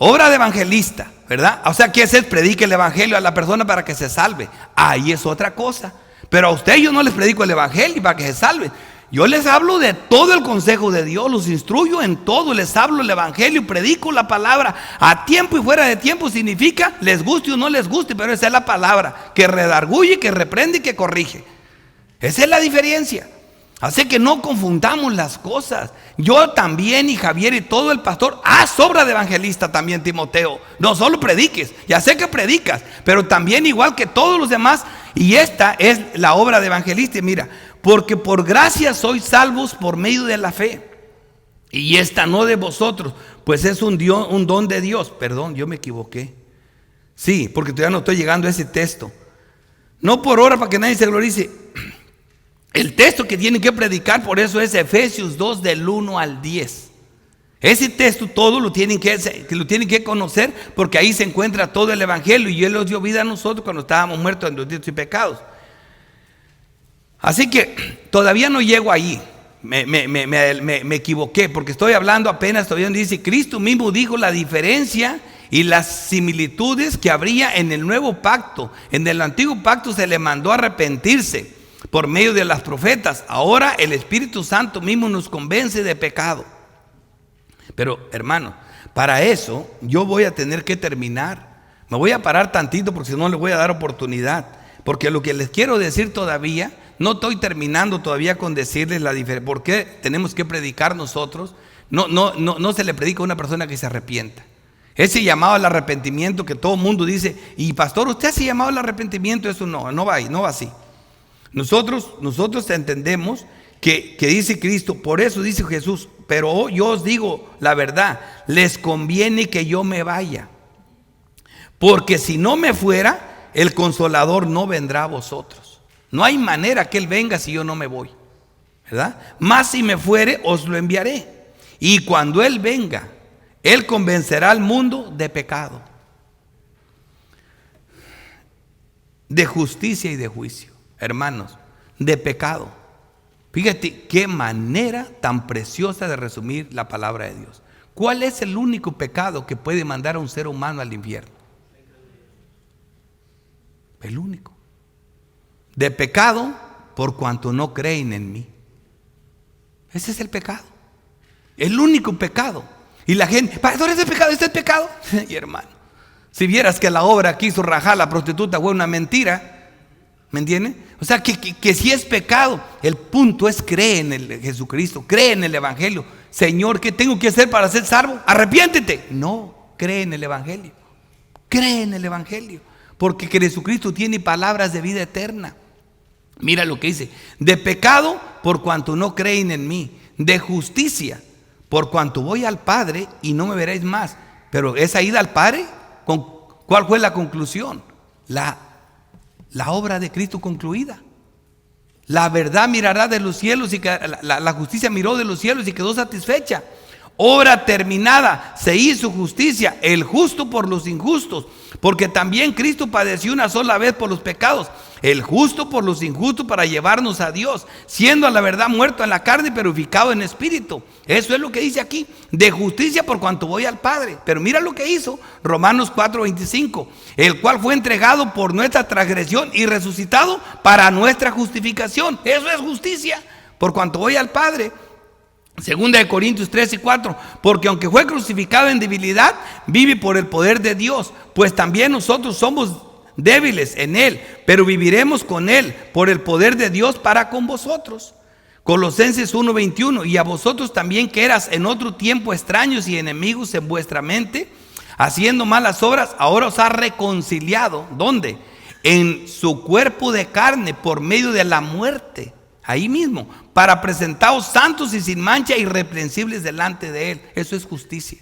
Obra de evangelista, ¿verdad? O sea, ¿qué es? Predique el evangelio a la persona para que se salve. Ahí es otra cosa. Pero a ustedes yo no les predico el evangelio para que se salven. Yo les hablo de todo el consejo de Dios, los instruyo en todo, les hablo el evangelio, predico la palabra a tiempo y fuera de tiempo. Significa, les guste o no les guste, pero esa es la palabra, que redarguye, que reprende y que corrige. Esa es la diferencia. Así que no confundamos las cosas. Yo también, y Javier y todo el pastor, haz obra de evangelista también, Timoteo. No solo prediques, ya sé que predicas, pero también igual que todos los demás. Y esta es la obra de evangelista. Y mira, porque por gracia sois salvos por medio de la fe. Y esta no de vosotros, pues es un don de Dios. Perdón, yo me equivoqué. Sí, porque todavía no estoy llegando a ese texto. No por obra para que nadie se glorice. El texto que tienen que predicar, por eso es Efesios 2 del 1 al 10. Ese texto todo lo tienen que conocer, porque ahí se encuentra todo el evangelio. Y Él nos dio vida a nosotros cuando estábamos muertos en los delitos y pecados. Así que todavía no llego ahí. Me equivoqué, porque estoy hablando apenas, todavía dice: Cristo mismo dijo la diferencia y las similitudes que habría en el nuevo pacto. En el antiguo pacto se le mandó a arrepentirse por medio de las profetas. Ahora el Espíritu Santo mismo nos convence de pecado. Pero hermano, para eso yo voy a tener que terminar. Me voy a parar tantito porque si no les voy a dar oportunidad. Porque lo que les quiero decir todavía, no estoy terminando todavía con decirles la diferencia. ¿Por qué tenemos que predicar nosotros? No se le predica a una persona que se arrepienta. Ese llamado al arrepentimiento que todo el mundo dice: y pastor, ¿usted hace llamado al arrepentimiento? Eso no va así. Nosotros entendemos que dice Cristo, por eso dice Jesús: pero yo os digo la verdad, les conviene que yo me vaya, porque si no me fuera, el Consolador no vendrá a vosotros. No hay manera que Él venga si yo no me voy, ¿verdad? Mas si me fuere, os lo enviaré. Y cuando Él venga, Él convencerá al mundo de pecado, de justicia y de juicio. Hermanos, de pecado. Fíjate qué manera tan preciosa de resumir la palabra de Dios. ¿Cuál es el único pecado que puede mandar a un ser humano al infierno? El único. De pecado por cuanto no creen en mí. Ese es el pecado. El único pecado. Y la gente: pastor, ¿este es pecado? ¿Este es pecado? Y hermano, Si vieras que la obra que hizo rajar la prostituta fue una mentira, ¿me entiendes? O sea, que si es pecado, el punto es cree en el Jesucristo, cree en el Evangelio. Señor, ¿qué tengo que hacer para ser salvo? Arrepiéntete. No, cree en el Evangelio. Cree en el Evangelio, porque Jesucristo tiene palabras de vida eterna. Mira lo que dice: de pecado, por cuanto no creen en mí; de justicia, por cuanto voy al Padre y no me veréis más. Pero esa ida al Padre, ¿cuál fue la conclusión? La obra de Cristo concluida. La verdad mirará de los cielos y la justicia miró de los cielos y quedó satisfecha. Obra terminada, se hizo justicia, el justo por los injustos, porque también Cristo padeció una sola vez por los pecados, el justo por los injustos, para llevarnos a Dios, siendo a la verdad muerto en la carne, pero vivificado en espíritu. Eso es lo que dice aquí: de justicia, por cuanto voy al Padre. Pero mira lo que hizo Romanos 4:25, el cual fue entregado por nuestra transgresión y resucitado para nuestra justificación. Eso es justicia, por cuanto voy al Padre. Segunda de Corintios 13:4, porque aunque fue crucificado en debilidad, vive por el poder de Dios, pues también nosotros somos débiles en él, pero viviremos con él por el poder de Dios para con vosotros. Colosenses 1:21, y a vosotros también, que eras en otro tiempo extraños y enemigos en vuestra mente, haciendo malas obras, ahora os ha reconciliado. ¿Dónde? En su cuerpo de carne, por medio de la muerte, ahí mismo, para presentaros santos y sin mancha, irreprensibles delante de él. Eso es justicia.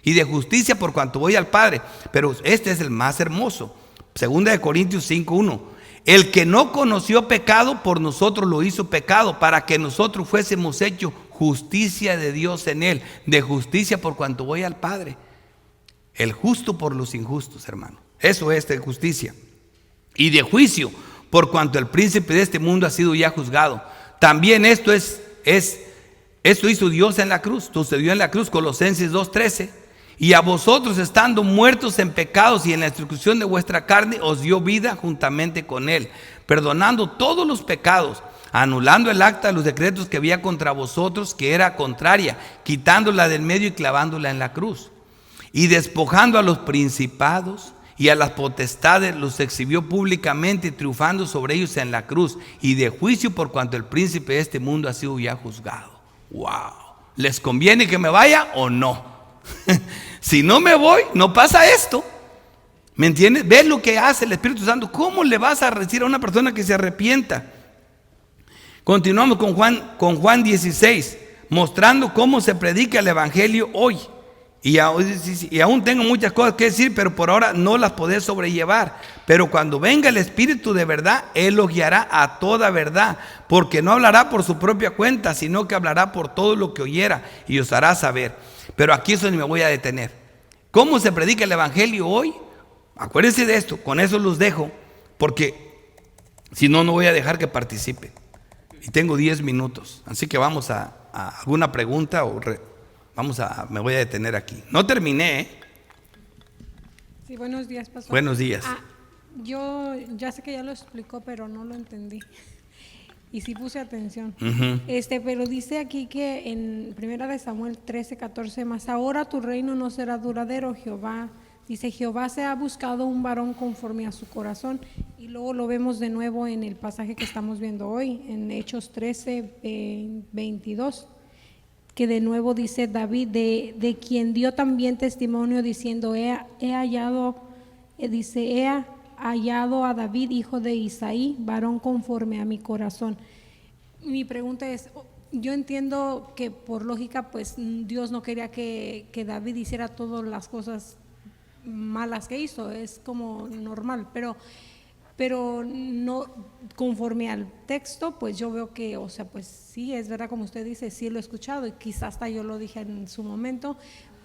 Y de justicia, por cuanto voy al Padre. Pero este es el más hermoso. Segunda de Corintios 5:1, el que no conoció pecado, por nosotros lo hizo pecado, para que nosotros fuésemos hechos justicia de Dios en él. De justicia, por cuanto voy al Padre. El justo por los injustos, hermano. Eso es de justicia. Y de juicio, por cuanto el príncipe de este mundo ha sido ya juzgado. También esto hizo Dios en la cruz, sucedió en la cruz. Colosenses 2:13, y a vosotros, estando muertos en pecados y en la destrucción de vuestra carne, os dio vida juntamente con él, perdonando todos los pecados, anulando el acta de los decretos que había contra vosotros, que era contraria, quitándola del medio y clavándola en la cruz. Y despojando a los principados y a las potestades, los exhibió públicamente, triunfando sobre ellos en la cruz. Y de juicio, por cuanto el príncipe de este mundo ha sido ya juzgado. Wow. ¿Les conviene que me vaya o no? Si no me voy, no pasa esto. ¿Me entiendes? ¿Ves lo que hace el Espíritu Santo? ¿Cómo le vas a decir a una persona que se arrepienta? Continuamos con Juan 16, mostrando cómo se predica el Evangelio hoy. Y aún tengo muchas cosas que decir, pero por ahora no las podés sobrellevar. Pero cuando venga el Espíritu de verdad, Él los guiará a toda verdad, porque no hablará por su propia cuenta, sino que hablará por todo lo que oyera y os hará saber. Pero aquí es donde me voy a detener. ¿Cómo se predica el Evangelio hoy? Acuérdense de esto, con eso los dejo, porque si no, no voy a dejar que participen. Y tengo 10 minutos, así que vamos a alguna pregunta o me voy a detener aquí. No terminé, ¿eh? Sí, buenos días, pastor. Buenos días. Yo ya sé que ya lo explicó, pero no lo entendí. Y sí puse atención. Pero dice aquí que en 1 de Samuel 13:14, más ahora tu reino no será duradero, Jehová. Dice, Jehová se ha buscado un varón conforme a su corazón. Y luego lo vemos de nuevo en el pasaje que estamos viendo hoy, en Hechos 13:22. Que de nuevo dice David, de quien dio también testimonio diciendo, he hallado a David, hijo de Isaí, varón conforme a mi corazón. Mi pregunta es, yo entiendo que por lógica, pues Dios no quería que David hiciera todas las cosas malas que hizo, es como normal, pero no conforme al texto, pues yo veo que, o sea, pues sí, es verdad como usted dice, sí lo he escuchado y quizás hasta yo lo dije en su momento,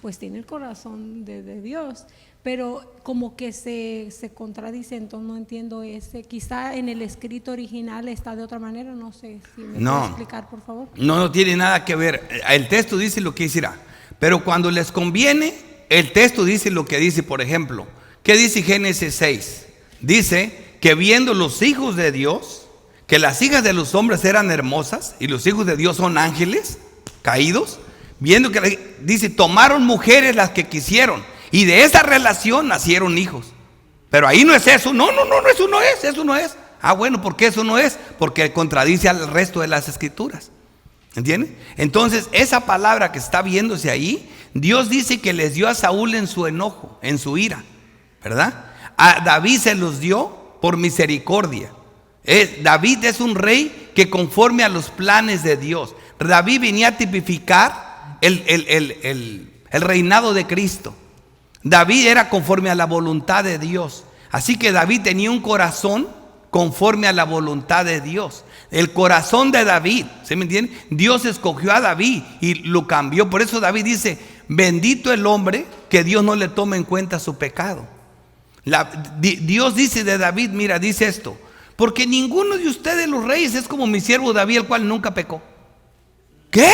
pues tiene el corazón de Dios, pero como que se contradice, entonces no entiendo quizá en el escrito original está de otra manera, no sé si me puede explicar, por favor. No tiene nada que ver, el texto dice lo que dirá, pero cuando les conviene, el texto dice lo que dice. Por ejemplo, ¿qué dice Génesis 6? Dice que viendo los hijos de Dios, que las hijas de los hombres eran hermosas y los hijos de Dios son ángeles caídos, viendo que dice, tomaron mujeres las que quisieron Y de esa relación nacieron hijos. Pero ahí no es eso. No, eso no es. Ah, bueno, ¿por qué eso no es? Porque contradice al resto de las escrituras. ¿Entienden? Entonces, esa palabra que está viéndose ahí, Dios dice que les dio a Saúl en su enojo, en su ira, ¿verdad? A David se los dio por misericordia. David es un rey que conforme a los planes de Dios. David venía a tipificar el reinado de Cristo. David era conforme a la voluntad de Dios. Así que David tenía un corazón conforme a la voluntad de Dios. El corazón de David, ¿se me entiende? Dios escogió a David y lo cambió. Por eso David dice: bendito el hombre que Dios no le toma en cuenta su pecado. Dios dice de David, mira, dice esto: porque ninguno de ustedes los reyes es como mi siervo David, el cual nunca pecó. ¿Qué?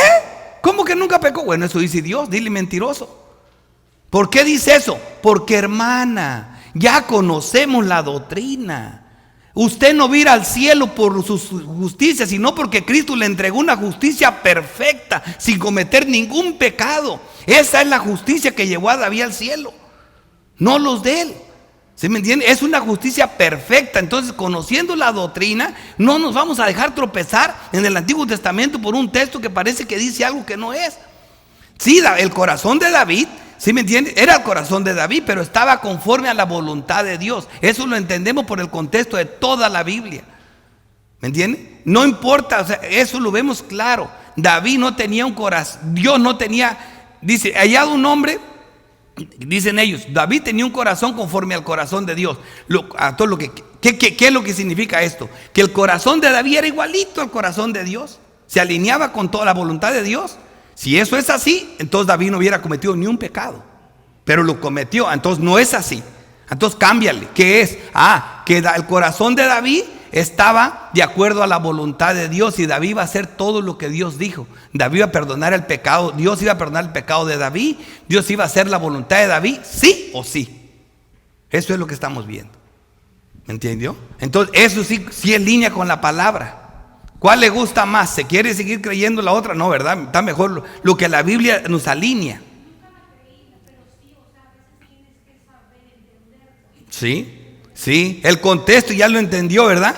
¿Cómo que nunca pecó? Bueno, eso dice Dios, dile mentiroso. ¿Por qué dice eso? Porque, hermana, ya conocemos la doctrina. Usted no va a ir al cielo por su justicia, sino porque Cristo le entregó una justicia perfecta, sin cometer ningún pecado. Esa es la justicia que llevó a David al cielo, no los de él. ¿Sí me entiende? Es una justicia perfecta. Entonces, conociendo la doctrina, no nos vamos a dejar tropezar en el Antiguo Testamento por un texto que parece que dice algo que no es. Sí, el corazón de David, ¿sí me entiende? Era el corazón de David, pero estaba conforme a la voluntad de Dios. Eso lo entendemos por el contexto de toda la Biblia. ¿Me entiende? No importa, o sea, eso lo vemos claro. David no tenía un corazón, Dios no tenía, dice, hallado un hombre. Dicen ellos, David tenía un corazón conforme al corazón de Dios. ¿Qué es lo que significa esto? Que el corazón de David era igualito al corazón de Dios. Se alineaba con toda la voluntad de Dios. Si eso es así, entonces David no hubiera cometido ni un pecado. Pero lo cometió, entonces no es así. Entonces cámbiale. ¿Qué es? Que el corazón de David estaba de acuerdo a la voluntad de Dios, y David iba a hacer todo lo que Dios dijo. David iba a perdonar el pecado, Dios iba a perdonar el pecado de David, Dios iba a hacer la voluntad de David, sí o sí. Eso es lo que estamos viendo. ¿Me entendió? Entonces eso sí es línea con la palabra. ¿Cuál le gusta más? ¿Se quiere seguir creyendo la otra? No, ¿verdad? Está mejor lo que la Biblia nos alinea. Sí, el contexto ya lo entendió, ¿verdad?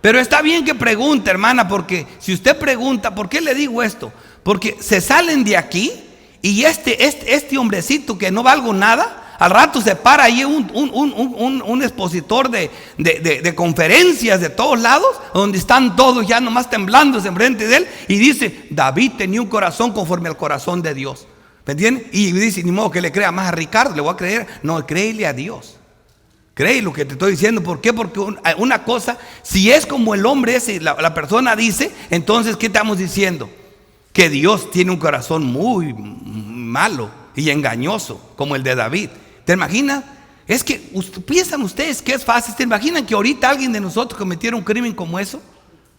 Pero está bien que pregunte, hermana, porque si usted pregunta, ¿por qué le digo esto? Porque se salen de aquí y este hombrecito que no valgo nada, al rato se para ahí un expositor de conferencias de todos lados, donde están todos ya nomás temblándose enfrente de él, y dice: David tenía un corazón conforme al corazón de Dios. ¿Me entienden? Y dice: ni modo que le crea más a Ricardo, le voy a creer. No, créele a Dios. Cree lo que te estoy diciendo. ¿Por qué? Porque una cosa, si es como el hombre ese, la persona dice, entonces ¿qué estamos diciendo? Que Dios tiene un corazón muy malo y engañoso, como el de David. ¿Te imaginas? Es que piensan ustedes que es fácil. ¿Te imaginan que ahorita alguien de nosotros cometiera un crimen como eso?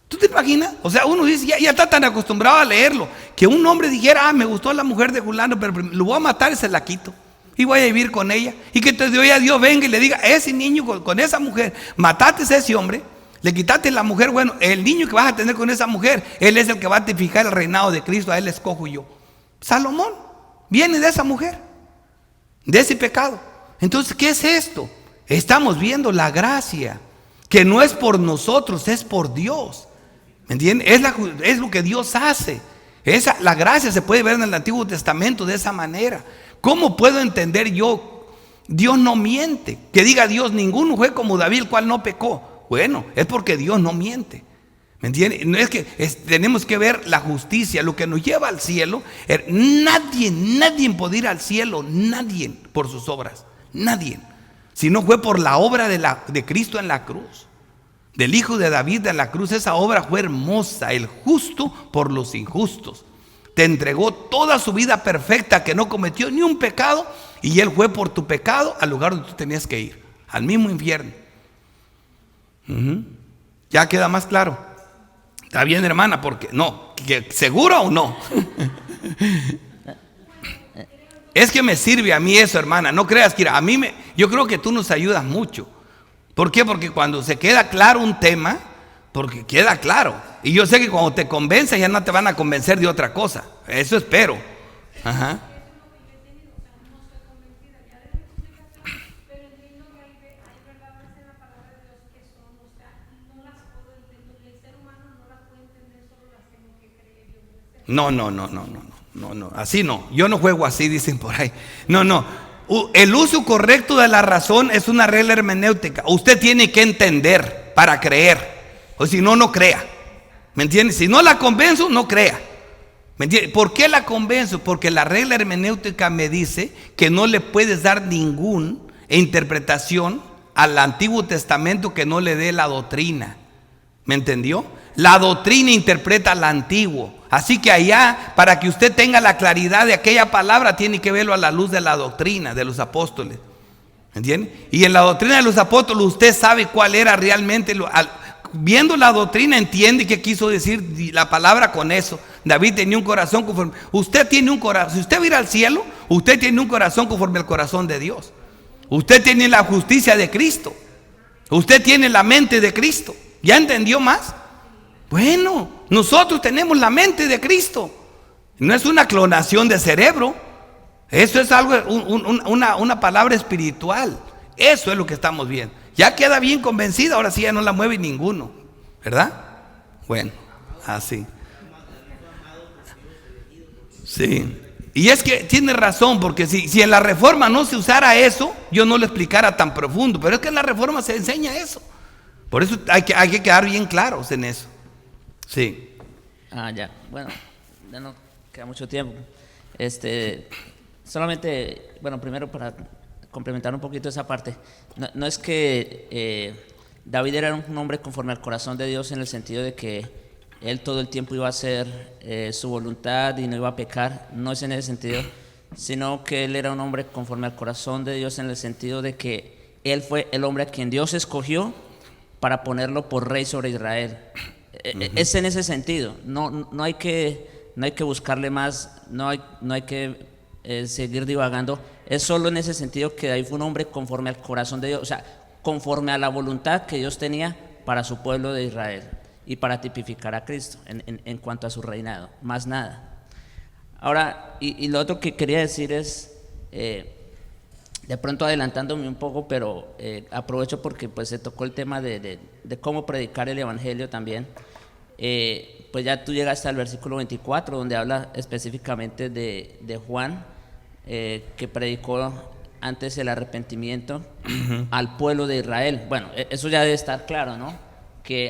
¿Tú te imaginas? O sea, uno dice, ya está tan acostumbrado a leerlo, que un hombre dijera: me gustó la mujer de fulano, pero lo voy a matar y se la quito, y voy a vivir con ella. Y que te oiga Dios venga y le diga: ese niño con esa mujer, mataste a ese hombre, le quitaste la mujer. Bueno, el niño que vas a tener con esa mujer, él es el que va a tipificar el reinado de Cristo. A él le escojo yo. Salomón viene de esa mujer, de ese pecado. Entonces, ¿qué es esto? Estamos viendo la gracia, que no es por nosotros, es por Dios. ¿Me entienden? Es lo que Dios hace. La gracia se puede ver en el Antiguo Testamento de esa manera. ¿Cómo puedo entender yo? Dios no miente. Que diga Dios: ninguno fue como David, el cual no pecó. Bueno, es porque Dios no miente. ¿Me entiende? No es que tenemos que ver la justicia, lo que nos lleva al cielo. Nadie puede ir al cielo, nadie, por sus obras. Nadie. Si no fue por la obra de Cristo en la cruz, del Hijo de David en la cruz. Esa obra fue hermosa. El justo por los injustos. Te entregó toda su vida perfecta, que no cometió ni un pecado, y Él fue por tu pecado al lugar donde tú tenías que ir, al mismo infierno. ¿Ya queda más claro? ¿Está bien, hermana? Porque no, ¿seguro o no? Es que me sirve a mí eso, hermana. No creas que yo creo que tú nos ayudas mucho. ¿Por qué? Porque cuando se queda claro un tema, porque queda claro. Y yo sé que cuando te convenzas ya no te van a convencer de otra cosa. Eso espero. Ajá. No, así no. Yo no juego así, dicen por ahí. No. El uso correcto de la razón es una regla hermenéutica. Usted tiene que entender para creer. O si no, no crea. ¿Me entiende? Si no la convenzo, no crea. ¿Me entiende? ¿Por qué la convenzo? Porque la regla hermenéutica me dice que no le puedes dar ninguna interpretación al Antiguo Testamento que no le dé la doctrina. ¿Me entendió? La doctrina interpreta al Antiguo. Así que allá, para que usted tenga la claridad de aquella palabra, tiene que verlo a la luz de la doctrina de los apóstoles. ¿Me entiende? Y en la doctrina de los apóstoles usted sabe cuál era realmente. Viendo la doctrina entiende qué quiso decir la palabra con eso. David tenía un corazón conforme. Usted tiene un corazón. Si usted va a ir al cielo, usted tiene un corazón conforme al corazón de Dios. Usted tiene la justicia de Cristo. Usted tiene la mente de Cristo. ¿Ya entendió más? Bueno, nosotros tenemos la mente de Cristo. No es una clonación de cerebro. Eso es algo, una palabra espiritual. Eso es lo que estamos viendo. Ya queda bien convencida, ahora sí ya no la mueve ninguno, ¿verdad? Bueno, así. Sí. Y es que tiene razón, porque si en la Reforma no se usara eso, yo no lo explicara tan profundo. Pero es que en la Reforma se enseña eso. Por eso hay que quedar bien claros en eso. Sí. Ya. Bueno, ya no queda mucho tiempo. Solamente, bueno, primero para complementar un poquito esa parte. No es que David era un hombre conforme al corazón de Dios en el sentido de que él todo el tiempo iba a hacer su voluntad y no iba a pecar. No es en ese sentido, sino que él era un hombre conforme al corazón de Dios en el sentido de que él fue el hombre a quien Dios escogió para ponerlo por rey sobre Israel. Es en ese sentido. No hay que buscarle más, no hay que seguir divagando. Es solo en ese sentido que David fue un hombre conforme al corazón de Dios, o sea, conforme a la voluntad que Dios tenía para su pueblo de Israel y para tipificar a Cristo en cuanto a su reinado, más nada. Ahora, y lo otro que quería decir es, de pronto adelantándome un poco, pero aprovecho porque pues se tocó el tema de cómo predicar el evangelio también. Pues ya tú llegaste al versículo 24 donde habla específicamente de Juan, que predicó antes el arrepentimiento al pueblo de Israel. Bueno, eso ya debe estar claro, ¿no? Que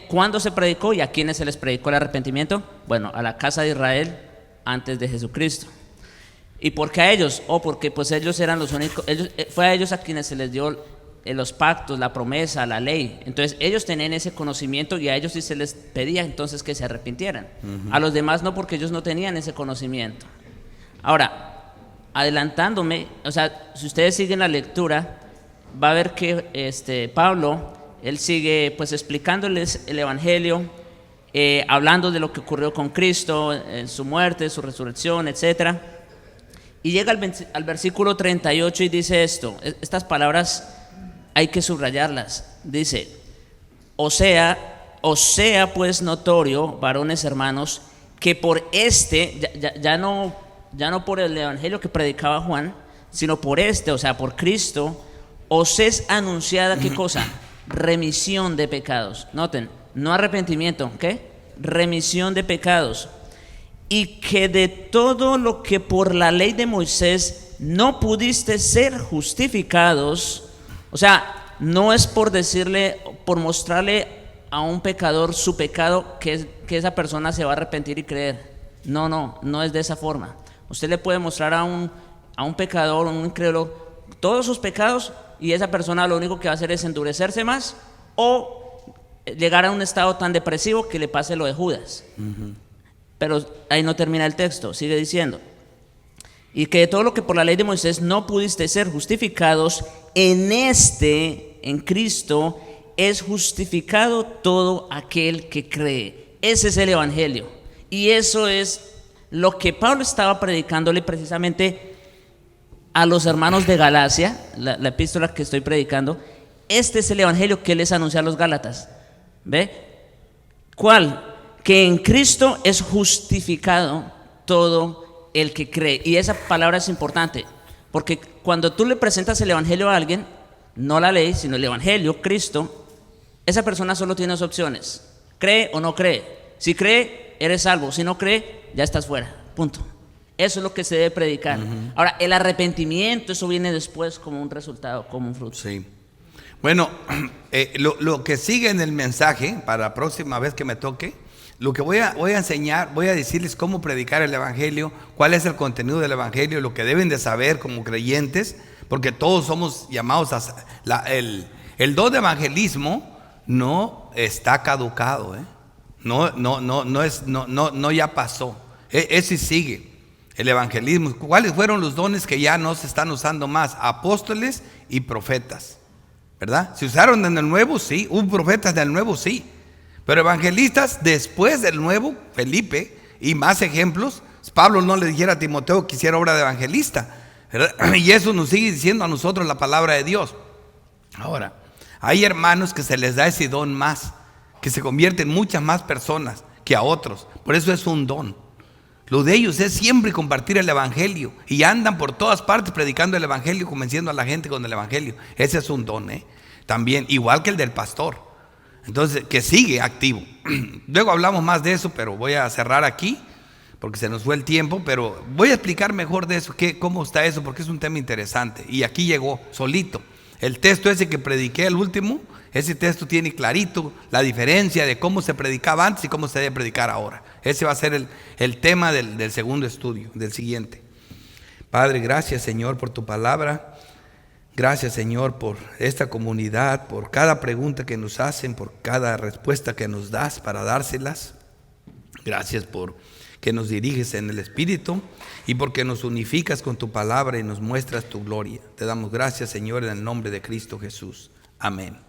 ¿cuándo se predicó y a quiénes se les predicó el arrepentimiento? Bueno, a la casa de Israel antes de Jesucristo. ¿Y por qué a ellos? Porque pues ellos eran los únicos, fue a ellos a quienes se les dio los pactos, la promesa, la ley. Entonces ellos tenían ese conocimiento y a ellos sí se les pedía entonces que se arrepintieran. A los demás no, porque ellos no tenían ese conocimiento. Ahora, adelantándome, o sea, si ustedes siguen la lectura, va a ver que Pablo, él sigue pues explicándoles el evangelio, hablando de lo que ocurrió con Cristo, en su muerte, su resurrección, etcétera. Y llega al versículo 38 y dice esto. Estas palabras hay que subrayarlas. Dice: o sea pues notorio, varones hermanos, que por ya no por el evangelio que predicaba Juan, sino por o sea, por Cristo, os es anunciada, ¿qué cosa? Remisión de pecados. Noten, no arrepentimiento, ¿qué? Remisión de pecados. Y que de todo lo que por la ley de Moisés no pudiste ser justificados. O sea, no es por mostrarle a un pecador su pecado que esa persona se va a arrepentir y creer. No es de esa forma. Usted le puede mostrar a un pecador, a un incrédulo, todos sus pecados, y esa persona lo único que va a hacer es endurecerse más o llegar a un estado tan depresivo que le pase lo de Judas. Pero ahí no termina el texto, sigue diciendo: y que de todo lo que por la ley de Moisés no pudiste ser justificados, en Cristo es justificado todo aquel que cree. Ese es el evangelio, y eso es lo que Pablo estaba predicándole precisamente a los hermanos de Galacia, la epístola que estoy predicando. Este es el evangelio que él les anunció a los Gálatas. ¿Ve? ¿Cuál? Que en Cristo es justificado todo el que cree. Y esa palabra es importante, porque cuando tú le presentas el evangelio a alguien, no la ley, sino el evangelio, Cristo, esa persona solo tiene dos opciones: cree o no cree. Si cree, eres salvo. Si no cree, ya estás fuera. Punto. Eso es lo que se debe predicar. Ahora, el arrepentimiento, eso viene después como un resultado, como un fruto. Sí. Bueno, lo que sigue en el mensaje, para la próxima vez que me toque, lo que voy a enseñar, voy a decirles cómo predicar el evangelio, cuál es el contenido del evangelio, lo que deben de saber como creyentes, porque todos somos llamados a... El don de evangelismo no está caducado, no ya pasó. Eso sigue. El evangelismo. ¿Cuáles fueron los dones que ya no se están usando más? Apóstoles y profetas, ¿verdad? ¿Se usaron en el nuevo? Sí. ¿Hubo profetas del nuevo? Sí. Pero evangelistas después del nuevo, Felipe, y más ejemplos. Pablo no le dijera a Timoteo que hiciera obra de evangelista, ¿verdad? Y eso nos sigue diciendo a nosotros la palabra de Dios. Ahora, hay hermanos que se les da ese don más, que se convierten en muchas más personas que a otros. Por eso es un don. Lo de ellos es siempre compartir el evangelio, y andan por todas partes predicando el evangelio, convenciendo a la gente con el evangelio. Ese es un don, también, igual que el del pastor. Entonces, que sigue activo. Luego hablamos más de eso, pero voy a cerrar aquí porque se nos fue el tiempo. Pero voy a explicar mejor de eso, cómo está eso, porque es un tema interesante. Y aquí llegó solito. El texto ese que prediqué, el último, ese texto tiene clarito la diferencia de cómo se predicaba antes y cómo se debe predicar ahora. Ese va a ser el tema del segundo estudio, del siguiente. Padre, gracias, Señor, por tu palabra. Gracias, Señor, por esta comunidad, por cada pregunta que nos hacen, por cada respuesta que nos das para dárselas. Gracias por que nos diriges en el Espíritu y porque nos unificas con tu palabra y nos muestras tu gloria. Te damos gracias, Señor, en el nombre de Cristo Jesús. Amén.